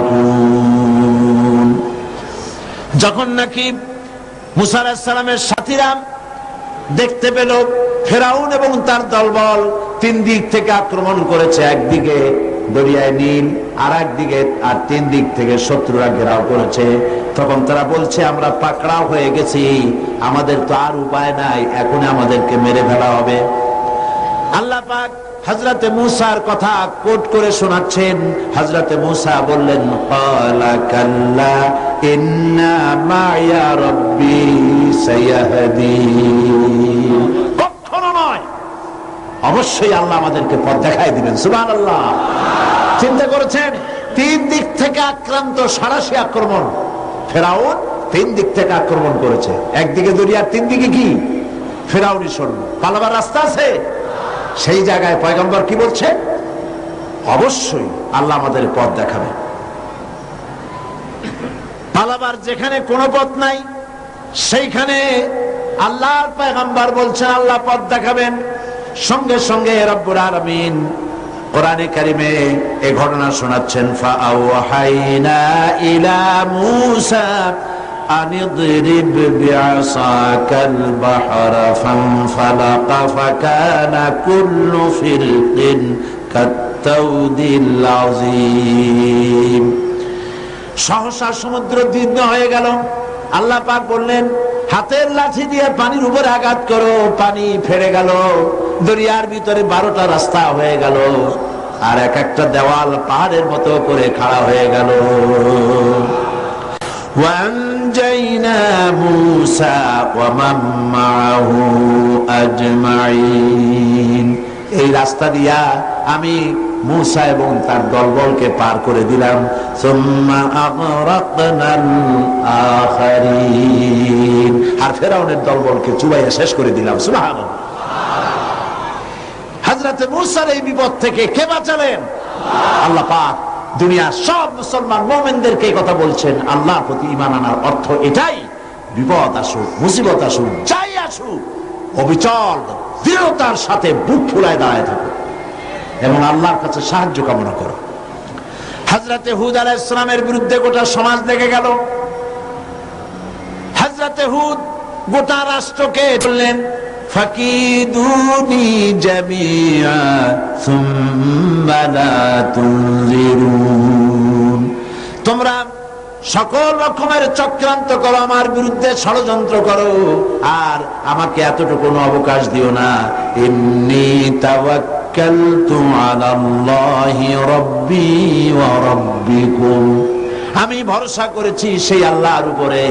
لَمُدْرَكُونَ। যখন নাকি মূসা আলাইহিস সালামের সাথীরা দেখতে পেল ফেরাউন এবং তার দলবল তিন দিক থেকে আক্রমণ করেছে, একদিকে দরিয়ায় নীল, আর একদিকে, আর তিন দিক থেকে শত্রুরা ঘেরাও করেছে, তখন তারা বলছে আমরা পাকড়াও হয়ে গেছি, আমাদের তো আর উপায় নাই, এখন আমাদেরকে মেরে ফেলা হবে। আল্লাহ পাক হযরতে মূসার কথা কোট করে শোনাচ্ছেন। হযরতে মূসা বললেন, ক্বালা কাল্লা ইন্না মা'য়া রাব্বী সায়াহদীন। কখনো নয়, অবশ্যই আল্লাহ আমাদেরকে পথ দেখাই দিবেন। সুবহানাল্লাহ। চিন্তা করেছেন, তিন দিক থেকে আক্রান্ত, সারাশি আক্রমণ। ফেরাউন তিন দিক থেকে আক্রমণ করেছে, একদিকে দরিয়ার, তিন দিকে কি ফেরাউনি সৈন্য। পালাবার রাস্তা আছে? সেই জায়গায় পয়গম্বর কি বলছে? অবশ্যই আল্লাহ আমাদের পথ দেখাবে। পালাবার যেখানে কোনো পথ নাই, সেইখানে আল্লাহর পয়গম্বর বলছেন আল্লাহ পথ দেখাবেন। সঙ্গে সঙ্গে রব্বুল আলামিন কোরআনে কারিমে এই ঘটনা শোনাচ্ছেন। ফাআওহাইনা ইলা মূসা আনিদরিব বিআসাকাল বাহরা ফানফালাকা ফাকানা কুল্লু ফিরকিন কাত্তাউদিল আযীম। সহসা সমুদ্র দীর্ঘ হয়ে গেল। আল্লাহ পাক বললেন, হাতের লাঠি দিয়ে পানির উপরে আঘাত করো, পানি ফেরে গেল। দরিয়ার ভিতরে 12টা রাস্তা হয়ে গেল, আর এক একটা দেওয়াল পাহাড়ের মতো করে খাড়া হয়ে গেল। ওয়ানজাইনা মূসা ওয়া মান মা'আহু আজমাইন। এই রাস্তা দিয়া আমি মূসা এবং তার দলবলকে পার করে দিলাম। সুম্মা আগরাকনাল আখারিন। আর ফেরাউনের দলবলকে চুবাইয়া শেষ করে দিলাম। সুবহানাল্লাহ। হযরতে মূসার এই বিপদ থেকে কে বাঁচালেন? আল্লাহ পাক। দুনিয়ার সব মুসলমান মুমিনদেরকে এই কথা বলছেন, আল্লাহর প্রতি ঈমান আনার অর্থ এটাই, বিপদ আসুক, মুসিবত আসুক, যাই আসুক, অবিচল দৃঢ়তার সাথে বুক ফুলায় দাঁড়ায় থাকো এবং আল্লাহর কাছে সাহায্য কামনা করো। হযরতে হুদ আলাইহিস সালামের বিরুদ্ধে গোটা সমাজ লেগে গেল। হযরতে হুদ গোটা রাষ্ট্রকে বললেন, ফাকিদুনি জামিআ সুম্মা লা তুনজিরুন। তোমরা সকল রকমের চক্রান্ত করো, আমার বিরুদ্ধে ষড়যন্ত্র করো, আর আমাকে এতটুকু অবকাশ দিও না। ইন্নী তাওয়াক্কালতু আলাল্লাহি রাব্বী ওয়া রাব্বিকুম। আমি ভরসা করেছি সেই আল্লাহর উপরে,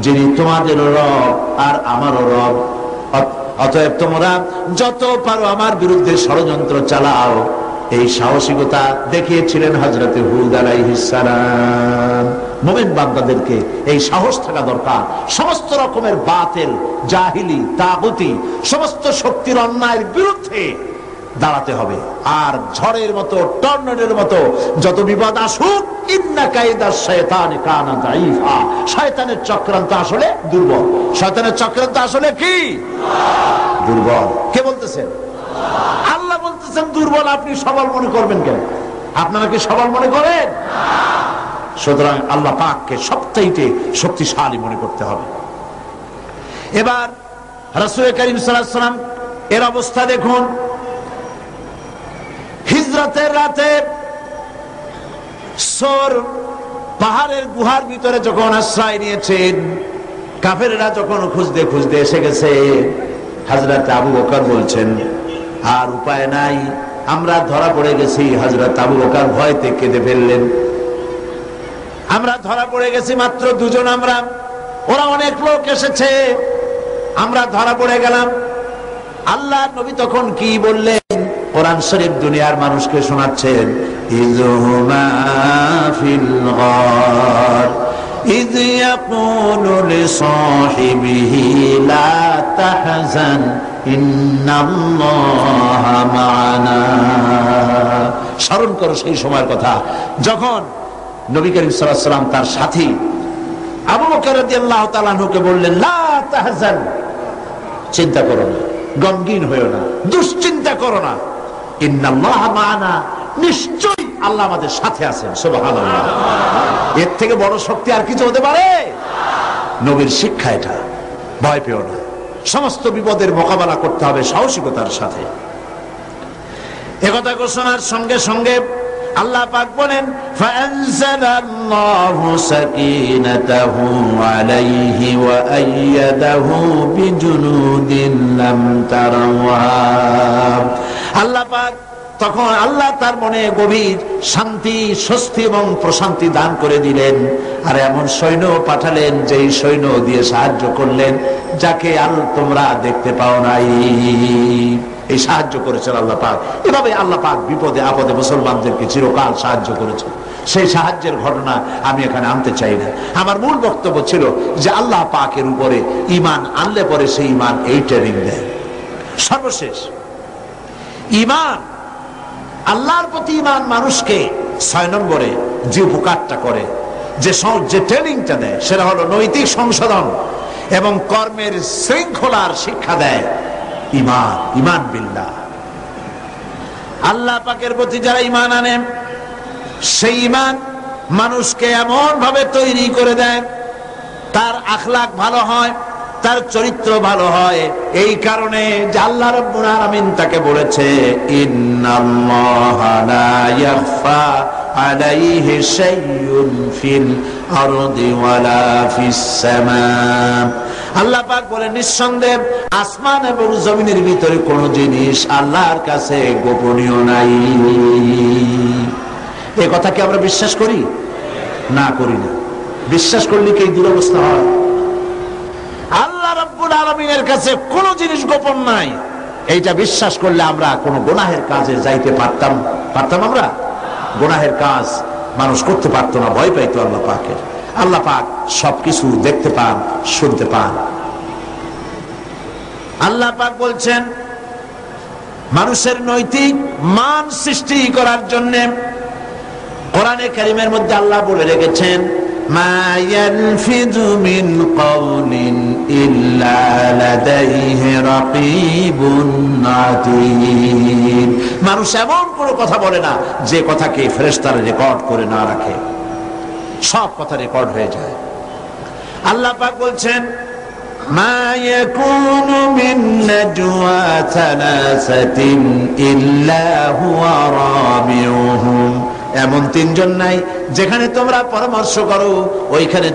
যিনি তোমাদের রব আর আমারও রব। অতএব তোমরা যত পারো আমার বিরুদ্ধে ষড়যন্ত্র চালাও। এই সাহসিকতা দেখিয়েছিলেন হযরতে হুদ আলাইহিস সালাম। মুমিন বান্দাদেরকে এই সাহস থাকা দরকার। সমস্ত রকমের বাতিল, জাহিলি, তাগুতি, সমস্ত শক্তির অন্যায়ের বিরুদ্ধে দাঁড়াতে হবে। আর ঝড়ের মতো, টর্নেডোর মতো যত বিপদ আসুক, ইন্না কাইদাশ শায়তানি কানা দাঈফা, শয়তানের চক্রান্ত আসলে দুর্বল। শয়তানের চক্রান্ত আসলে কি? দুর্বল। কে বলতেছেন? আল্লাহ বলতেছেন দুর্বল। আপনি সবল মনে করবেন কেন? আপনারা কি সবল মনে করেন? সুতরাং আল্লাহ পাককে সবচাইতে শক্তিশালী মনে করতে হবে। এবার রাসূল করিম সাল্লাল্লাহু আলাইহি ওয়াসাল্লাম এর অবস্থা দেখুন। হিজরতের রাতে সর পাহাড়ের গুহার ভিতরে যখন আশ্রয় নিয়েছেন, কাফেররা যখন খুঁজতে খুঁজতে এসে গেছে, হযরত আবু বকর বলছেন আর উপায় নাই, আমরা ধরা পড়ে গেছি। হযরত আবু বকর ভয়তে কেঁদে ফেললেন। আমরা ধরা পড়ে গেছি, মাত্র দুজন আমরা, ওরা অনেক লোক এসেছে, আমরা ধরা পড়ে গেলাম। আল্লাহ নবী তখন কি বললেন? কোরআন শরীফ দুনিয়ার মানুষকে শোনাচ্ছেন, ইযহুমা ফিল গার ইয ইয়াকুলু লিসাহিবিহি লা তাহজান ইন্নাল্লাহা মা'ানা। স্মরণ করো সেই সময়ের কথা যখন নবী করিম সাল্লাল্লাহু আলাইহি ওয়াসাল্লাম তার সাথী আবু বকর রাদিয়াল্লাহু তাআলা আনহুকে বললেন, লা তাহজান, চিন্তা করো না, গমগীন হয়ো না, দুশ্চিন্তা করো না, ইন্নাল্লাহা মা'ানা, নিশ্চয়ই আল্লাহ আমাদের সাথে আছেন। সুবহানাল্লাহ। এর থেকে বড় শক্তি আর কিছু হতে পারে? নবীর শিক্ষা এটা। ভয় পেও না, সমস্ত বিপদের মোকাবেলা করতে হবে সাহসিকতার সাথে। একথা ঘোষণার সঙ্গে সঙ্গে আল্লাহ পাক বলেন, ফাআনজালাল্লাহু সাকিনাতাহু আলাইহি ওয়া আইয়াদাহু বিজুনুদিন লাম তারাওহা। আল্লাহ পাক তখন আল্লাহ তার মনে গভীর শান্তি, স্বস্তি এবং প্রশান্তি দান করে দিলেন। আর এমন সৈন্য পাঠালেন, যেই সৈন্য দিয়ে সাহায্য করলেন যাকে তোমরা দেখতে পাও নাই। এই সাহায্য করেছেন আল্লাহ পাক। এভাবে আল্লাহ পাক বিপদে আপদে মুসলমানদেরকে চিরকাল সাহায্য করেছেন। সেই সাহায্যের ঘটনা আমি এখানে আনতে চাই না। আমার মূল বক্তব্য ছিল যে আল্লাহ পাকের উপরে ঈমান আনলে পরে সেই ঈমান এই ট্রেনিং দেয়। সর্বশেষ ঈমান, আল্লাহর প্রতি ঈমান মানুষকে 6 নম্বরে যে উপকারটা করে, যে ট্রেনিংটা দেয়, সেটা হলো নৈতিক সংশোধন এবং কর্মের শৃঙ্খলার শিক্ষা দেয়। ঈমান, ঈমান বিল্লাহ, আল্লাহ পাকের প্রতি যারা ঈমান আনে, সেই ঈমান মানুষকে এমন ভাবে তৈরি করে দেয়, তার আখলাক ভালো হয়, তার চরিত্র ভালো হয়। এই কারণে যে আল্লাহ রাব্বুল আলামিন তাকে বলেছে, ইন্নাল্লাহা লা ইয়াখফা আলাইহি শাইউন ফিল আরদি ওয়ালা ফিস সামা। আল্লাহ পাক বলেন, নিঃসন্দেহে আসমান এবং জমিনের ভিতরে কোনো জিনিস আল্লাহর কাছে গোপনীয় নাই। এই কথা কি আমরা বিশ্বাস করি? না, করি না। বিশ্বাস করলে কি এই দুরবস্থা হয়? আল্লাহ রাব্বুল আলামিনের কাছে কোনো জিনিস গোপন নাই, এইটা বিশ্বাস করলে আমরা কোনো গুনাহের কাজে যাইতে পারতাম? আমরা গুনাহের কাজ মানুষ করতে পারতো না, ভয় পাইতো আল্লাহ পাকের। আল্লাহ পাক সবকিছু দেখতে পান, শুনতে পান। আল্লাহ পাক বলছেন, মানুষের নৈতিক মান সৃষ্টি করার জন্য কোরআনে কারীমের মধ্যে আল্লাহ বলে রেখেছেন, মা ইয়ালফিযু মিন কাওলিন ইল্লা লাদাইহি রাকীবুন আতীদ। মানুষ এমন কোনো কথা বলে না যে কথাকে ফেরেশতারা রেকর্ড করে না রাখে। সব কথা রেকর্ড হয়ে যায়। আল্লাহ পাক বলছেন, মা ইয়াকুনু মিন নাজওয়া সালাসাতিন ইল্লা হুয়া রাবিউহুম। এমন 3 জন নাই যেখানে তোমরা পরামর্শ করো, ওইখানে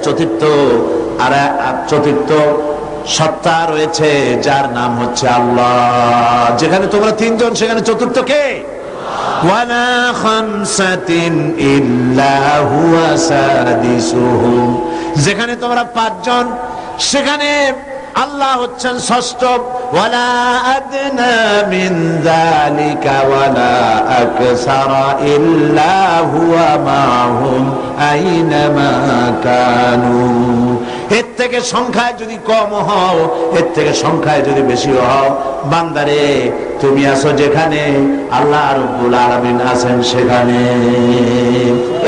চতুর্থ সত্তা রয়েছে যার নাম হচ্ছে আল্লাহ। যেখানে তোমরা 3 জন, সেখানে চতুর্থ কে? ওয়ালা খামসাতিন ইল্লা হুয়া সাদিসুহুম। যেখানে তোমরা 5 জন, সেখানে আল্লাহ হচ্ছেন ষষ্ঠ। ওয়ালা আদনা মিন যালিকা ওয়ালা আকসারা ইল্লা হুয়া মাহুম আইনামা কানু। এর থেকে সংখ্যায় যদি কম হও, এর থেকে সংখ্যায় যদি বেশি হও, বান্দারে তুমি আছো যেখানে আল্লাহ রাব্বুল আলামিন আছেন সেখানে।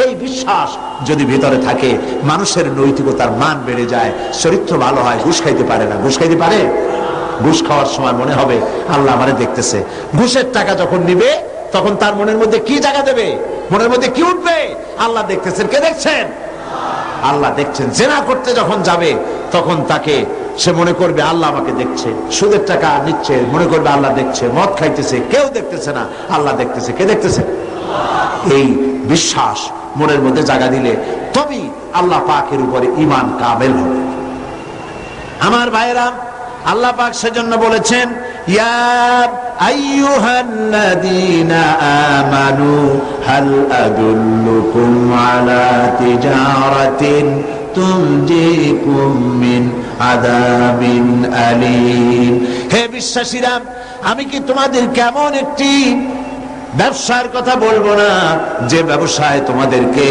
এই বিশ্বাস যদি ভিতরে থাকে, মানুষের নৈতিকতার মান বেড়ে যায়, চরিত্র ভালো হয়। ঘুষ খাইতে পারে না, ঘুষ খাইতে পারে? ঘুষ খাওয়ার সময় মনে হবে আল্লাহ আমারে দেখতেছে। ঘুষের টাকা যখন নিবে তখন তার মনের মধ্যে কি জায়গা দেবে? মনের মধ্যে কি উঠবে? আল্লাহ দেখতেছেন। কে দেখছেন? আল্লাহ দেখছেন। জেনা করতে যখন যাবে তখন তাকে সে মনে করবে আল্লাহ আমাকে দেখছে। সুদের টাকা নিচ্ছে, মনে করবে আল্লাহ দেখছে। মদ খাইতেছে, কেউ দেখতেছে না, আল্লাহ দেখতেছে। কে দেখতেছে? এই বিশ্বাস মনের মধ্যে জায়গা দিলে তবেই আল্লাহ পাকের উপরে ঈমান কামেল হবে। আমার ভাইরা, আল্লাহ পাক সেজন্য বলেছেন, ইয়া আইয়ুহাল্লাযীনা আমানু হাল আদুল্লুকুম আলা তিজারাতিন তুনজিকুম মিন আযাবিন আলীম। হে বিশ্বাসীরা, আমি কি তোমাদের কেমন একটি ব্যবসার কথা বলবো না, যে ব্যবসায় তোমাদেরকে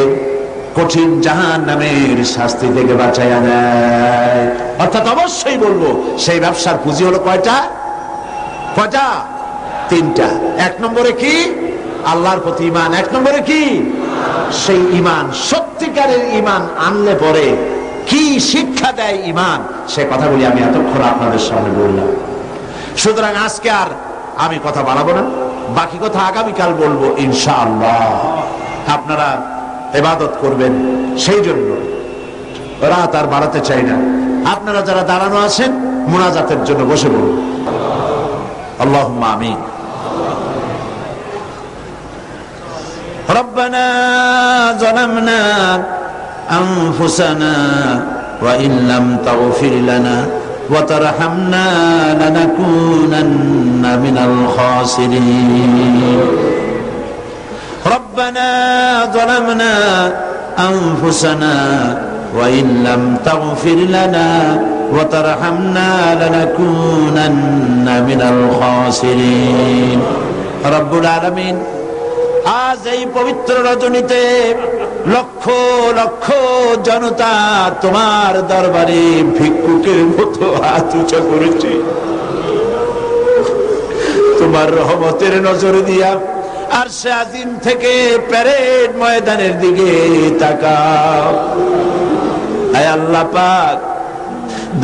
কঠিন জাহান্নামের শাস্তি থেকে বাঁচাইয়া দেয়? অর্থাৎ অবশ্যই বলবো, সেই ব্যবসার পুঁজি হলো কয়টা? কয়টা? তিনটা। এক নম্বরে কি? আল্লাহর প্রতি ঈমান। এক নম্বরে কি? সেই ঈমান, সত্যিকারের ঈমান আনলে পরে কি শিক্ষা দেয় ঈমান, সে কথাগুলি আমি এতক্ষণ আপনাদের সামনে বললাম। সুতরাং আজকে আর আমি কথা বাড়াবো না, বাকি কথা আগামীকাল বলবো ইনশাআল্লাহ। আপনারা ইবাদত করবেন, সেই জন্য রাত আর বাড়াতে চাই না। আপনারা যারা দাঁড়ানো আছেন মুনাজাতের জন্য বসে পড়ুন। আল্লাহুম্মা আমিন। রব্বানা যালামনা আনফুসানা ওয়া ইন লাম তাগফির লানা ওয়া তারহামনা লানাকুনান্না মিনাল খাসিরিন। ربنا ظلمنا أنفسنا وإن لم تغفر لنا وترحمنا لنكونن من الخاسرين। رب العالمين, আজ এই পবিত্র রজনীতে লক্ষ লক্ষ জনতা তোমার দরবারে ভিক্ষুকের মতো হাত উঁচা করেছে। তোমার রহমতের নজর দিয়া আরশে আজিম থেকে প্যারেড ময়দানের দিকে তাকাও। আয় আল্লাহ পাক,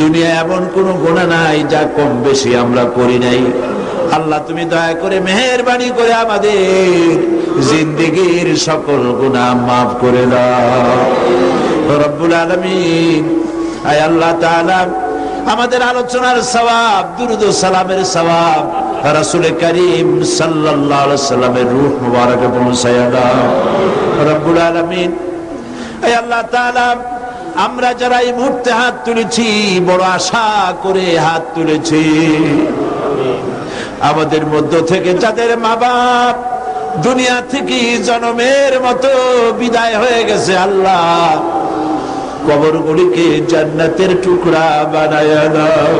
দুনিয়া এমন কোন গুনাহ নাই যা কম বেশি আমরা করি নাই। আল্লাহ তুমি দয়া করে মেহেরবানি করে আমাদের জিন্দেগীর সকল গুনাহ মাফ করে দাও রব্বুল আলামিন। আয় আল্লাহ তাআলা, আমাদের আলোচনার সওয়াব, দুরূদ ও সালামের সওয়াব রাসূল করিম সাল্লাল্লাহু আলাইহি সাল্লামের রূহ মুবারকে পৌঁছায়া দাও রব্বুল আলামিন। আয় আল্লাহ তাআলা, আমরা যারা এই মুহূর্তে হাত তুলেছি, বড় আশা করে হাত তুলেছি, আমাদের মধ্য থেকে যাদের মা বাপ দুনিয়া থেকে জনমের মতো বিদায় হয়ে গেছে, আল্লাহ কবরগুলিকে জান্নাতের টুকরা বানায়া দাও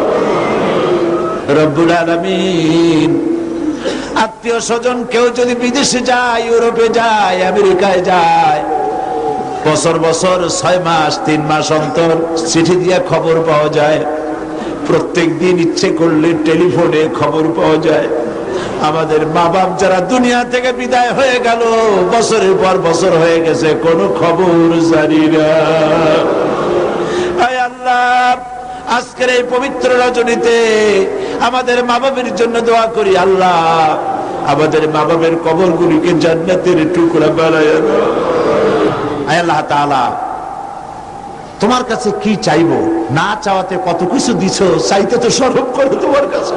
রব্বুল আলামিন। আত্মীয় স্বজন কেউ যদি বিদেশে যায়, ইউরোপে যায়, আমেরিকায় যায়, বছর বছর 6 মাস 3 মাস অন্তর চিঠি দিয়ে খবর পাওয়া যায়। প্রত্যেক দিন ইচ্ছে করলে টেলিফোনে খবর পাওয়া যায়। আমাদের মা বাপ যারা দুনিয়া থেকে বিদায় হয়ে গেল, বছরের পর বছর হয়ে গেছে, কোনো খবর জানি না। আয় আল্লাহ, আজকের এই পবিত্র রজনীতে আমাদের মা বাবের জন্য দোয়া করি। আল্লাহ, আমাদের মা বাবের কবরগুলিকে জান্নাতের টুকরা বানায়া দাও। আয় আল্লাহ তাআলা, তোমার কাছে কি চাইবো? না চাওয়াতে কত কিছু দিছো, চাইতে তো সরব করো তোমার কাছে।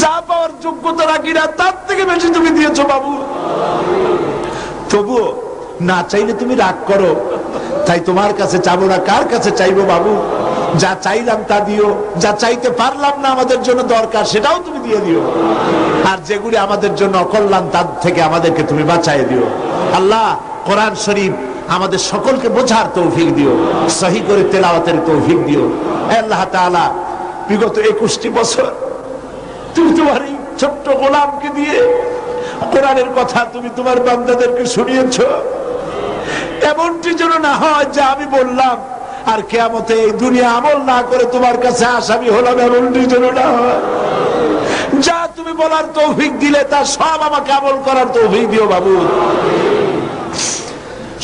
যা পাওয়ার যোগ্যতা রাখি না, তার থেকে বেশি তুমি দিয়েছো বাবু। তবুও না চাইলে তুমি রাগ করো, তাই তোমার কাছে চাবো না, কার কাছে চাইবো বাবু? যা চাইলাম তা দিও, যা চাইতে পারলাম না আমাদের জন্য দরকার সেটাও তুমি দিয়ে দিও, আর যেগুলি আমাদের জন্য অকল্যাণ তার থেকে আমাদেরকে তুমি বাঁচাই দিও। আল্লাহ, কোরআন শরীফ আমাদের সকলকে বোঝার তৌফিক দিও, সহি করে তেলাওয়াতের তৌফিক দিও। আল্লাহ তাআলা, বিগত 21টি বছর তুমি তোমার এই ছোট্ট গোলামকে দিয়ে কোরআনের কথা তুমি তোমার বান্দাদেরকে শুনিয়েছো। এমনটি যেন না হয় যে আমি বললাম আর কিয়ামতে এই দুনিয়া আমল না করে তোমার কাছে আসামি হলাম এমনটি যেন না হয়। যা তুমি বলার তৌফিক দিলে তা সব আমাকে আমল করার তৌফিক দিও বাবু।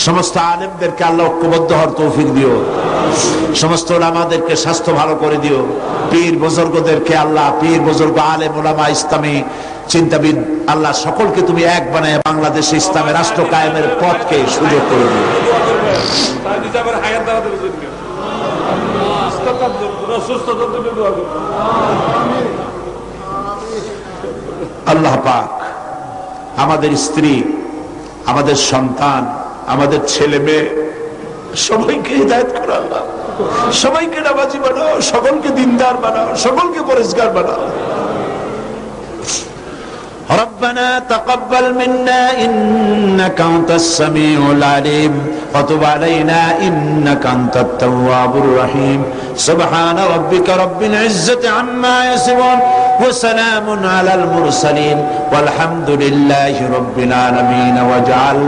সমস্ত আলেমদেরকে আল্লাহ ঐক্যবদ্ধ হওয়ার তৌফিক দিও, সমস্ত ওলামাদেরকে স্বাস্থ্য ভালো করে দিও, পীর বুজুর্গদেরকে আল্লাহ, পীর বুজুর্গ আলেম ওলামা ইসলামী চিন্তাবিদ আল্লাহ সকলকে তুমি এক বানায় বাংলাদেশে ইসলামের রাষ্ট্র কায়েমের পথকে সুযোগ করে দিও। আল্লাহ পাক আমাদের স্ত্রী, আমাদের সন্তান, আমাদের ছেলে মেয়ে সবাইকে হিদায়াত করো আল্লাহ, সবাইকে নামাজি বানাও, সকলকে দিনদার বানাও, সকলকে পরেজগার বানাও। ربنا تقبل منا إنك أنت السميع العليم وتب علينا إنك أنت التواب الرحيم سبحان ربك رب العزة عما يصفون وسلام على المرسلين والحمد لله رب العالمين واجعل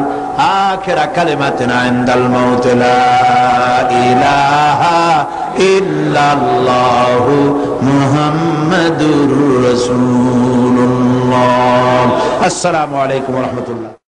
آخر كلمتنا عند الموت لا إله إلا الله محمد رسول الله। السلام عليكم ورحمة الله।